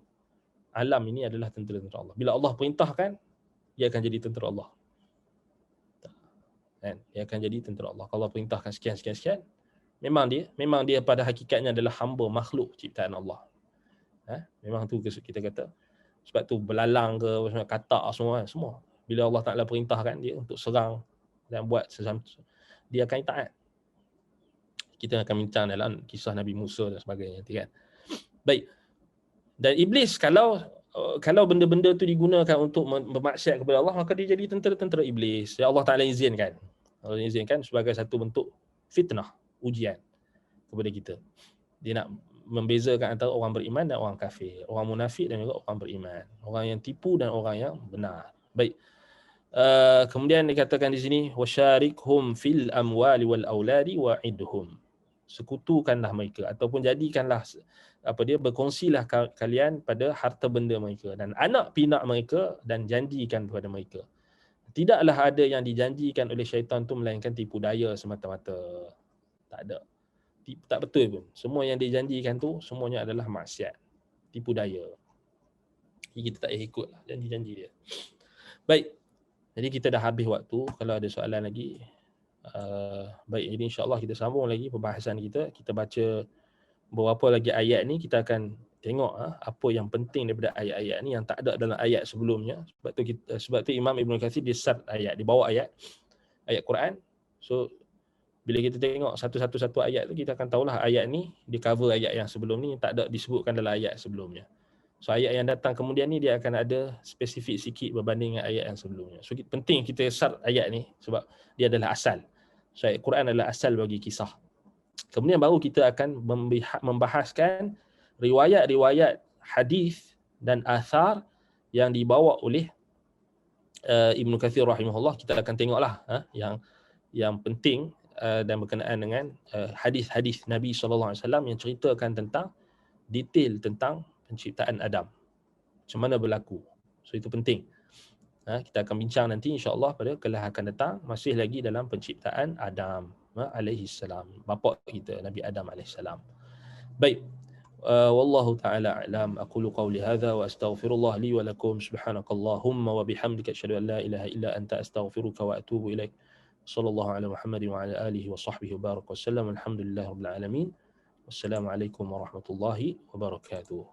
alam ini adalah tentera-tentera Allah. Bila Allah perintahkan, dia akan jadi tentera Allah. Kan? Dia akan jadi tentera Allah. Kalau perintahkan sekian, memang dia pada hakikatnya adalah hamba makhluk ciptaan Allah. Memang tu kita kata. Sebab tu belalang ke, katak semua. Bila Allah Ta'ala perintahkan dia untuk serang dan buat sesuatu, dia akan taat. Kita akan bincang dalam kisah Nabi Musa dan sebagainya nanti kan. Baik. Dan iblis kalau benda-benda tu digunakan untuk bermaksiat kepada Allah, maka dia jadi tentera-tentera iblis. Ya Allah Ta'ala izinkan. Allah izinkan sebagai satu bentuk fitnah, ujian kepada kita. Dia nak membezakan antara orang beriman dan orang kafir, orang munafik dan juga orang beriman, orang yang tipu dan orang yang benar. Baik. Kemudian dikatakan di sini wasyarikhum fil amwali wal auladi wa'idhum. Sekutukanlah mereka ataupun jadikanlah berkongsilah kalian pada harta benda mereka dan anak pinak mereka dan janjikan kepada mereka. Tidaklah ada yang dijanjikan oleh syaitan tu melainkan tipu daya semata-mata. Tak ada. Tak betul pun. Semua yang dijanjikan tu semuanya adalah maksiat, tipu daya. Kita tak payah ikutlah janji-janji dia. Baik. Jadi kita dah habis waktu. Kalau ada soalan lagi, baik, jadi insya-Allah kita sambung lagi perbahasan kita. Kita baca beberapa lagi ayat ni, kita akan tengok apa yang penting daripada ayat-ayat ni yang tak ada dalam ayat sebelumnya. Sebab tu Imam Ibn Katsir dia start ayat, dia bawa ayat Quran. So bila kita tengok satu ayat tu, kita akan tahulah ayat ni dia cover ayat yang sebelum ni, tak ada disebutkan dalam ayat sebelumnya. So ayat yang datang kemudian ni dia akan ada spesifik sikit berbanding dengan ayat yang sebelumnya. So penting kita start ayat ni sebab dia adalah asal. So ayat Quran adalah asal bagi kisah. Kemudian baru kita akan membahaskan riwayat-riwayat hadis dan athar yang dibawa oleh Ibn Katsir rahimahullah. Kita akan tengoklah yang penting dan berkenaan dengan hadis-hadis Nabi SAW yang ceritakan tentang detail tentang penciptaan Adam. Macam mana berlaku. So itu penting. Kita akan bincang nanti insya-Allah pada kelas akan datang, masih lagi dalam penciptaan Adam alaihi salam, bapa kita Nabi Adam alaihi salam. Baik. Wallahu taala a'lam. Aqulu qawli hadha wa astaghfirullah li wa lakum. Subhanakallahumma wa bihamdika asyhadu an la ilaha illa anta astaghfiruka wa atubu ilaik. Sallallahu ala Muhammadin wa ala alihi wa sahbihi wa baraka wasallam. Alhamdulillahirabbil alamin. Wassalamualaikum warahmatullahi wabarakatuh.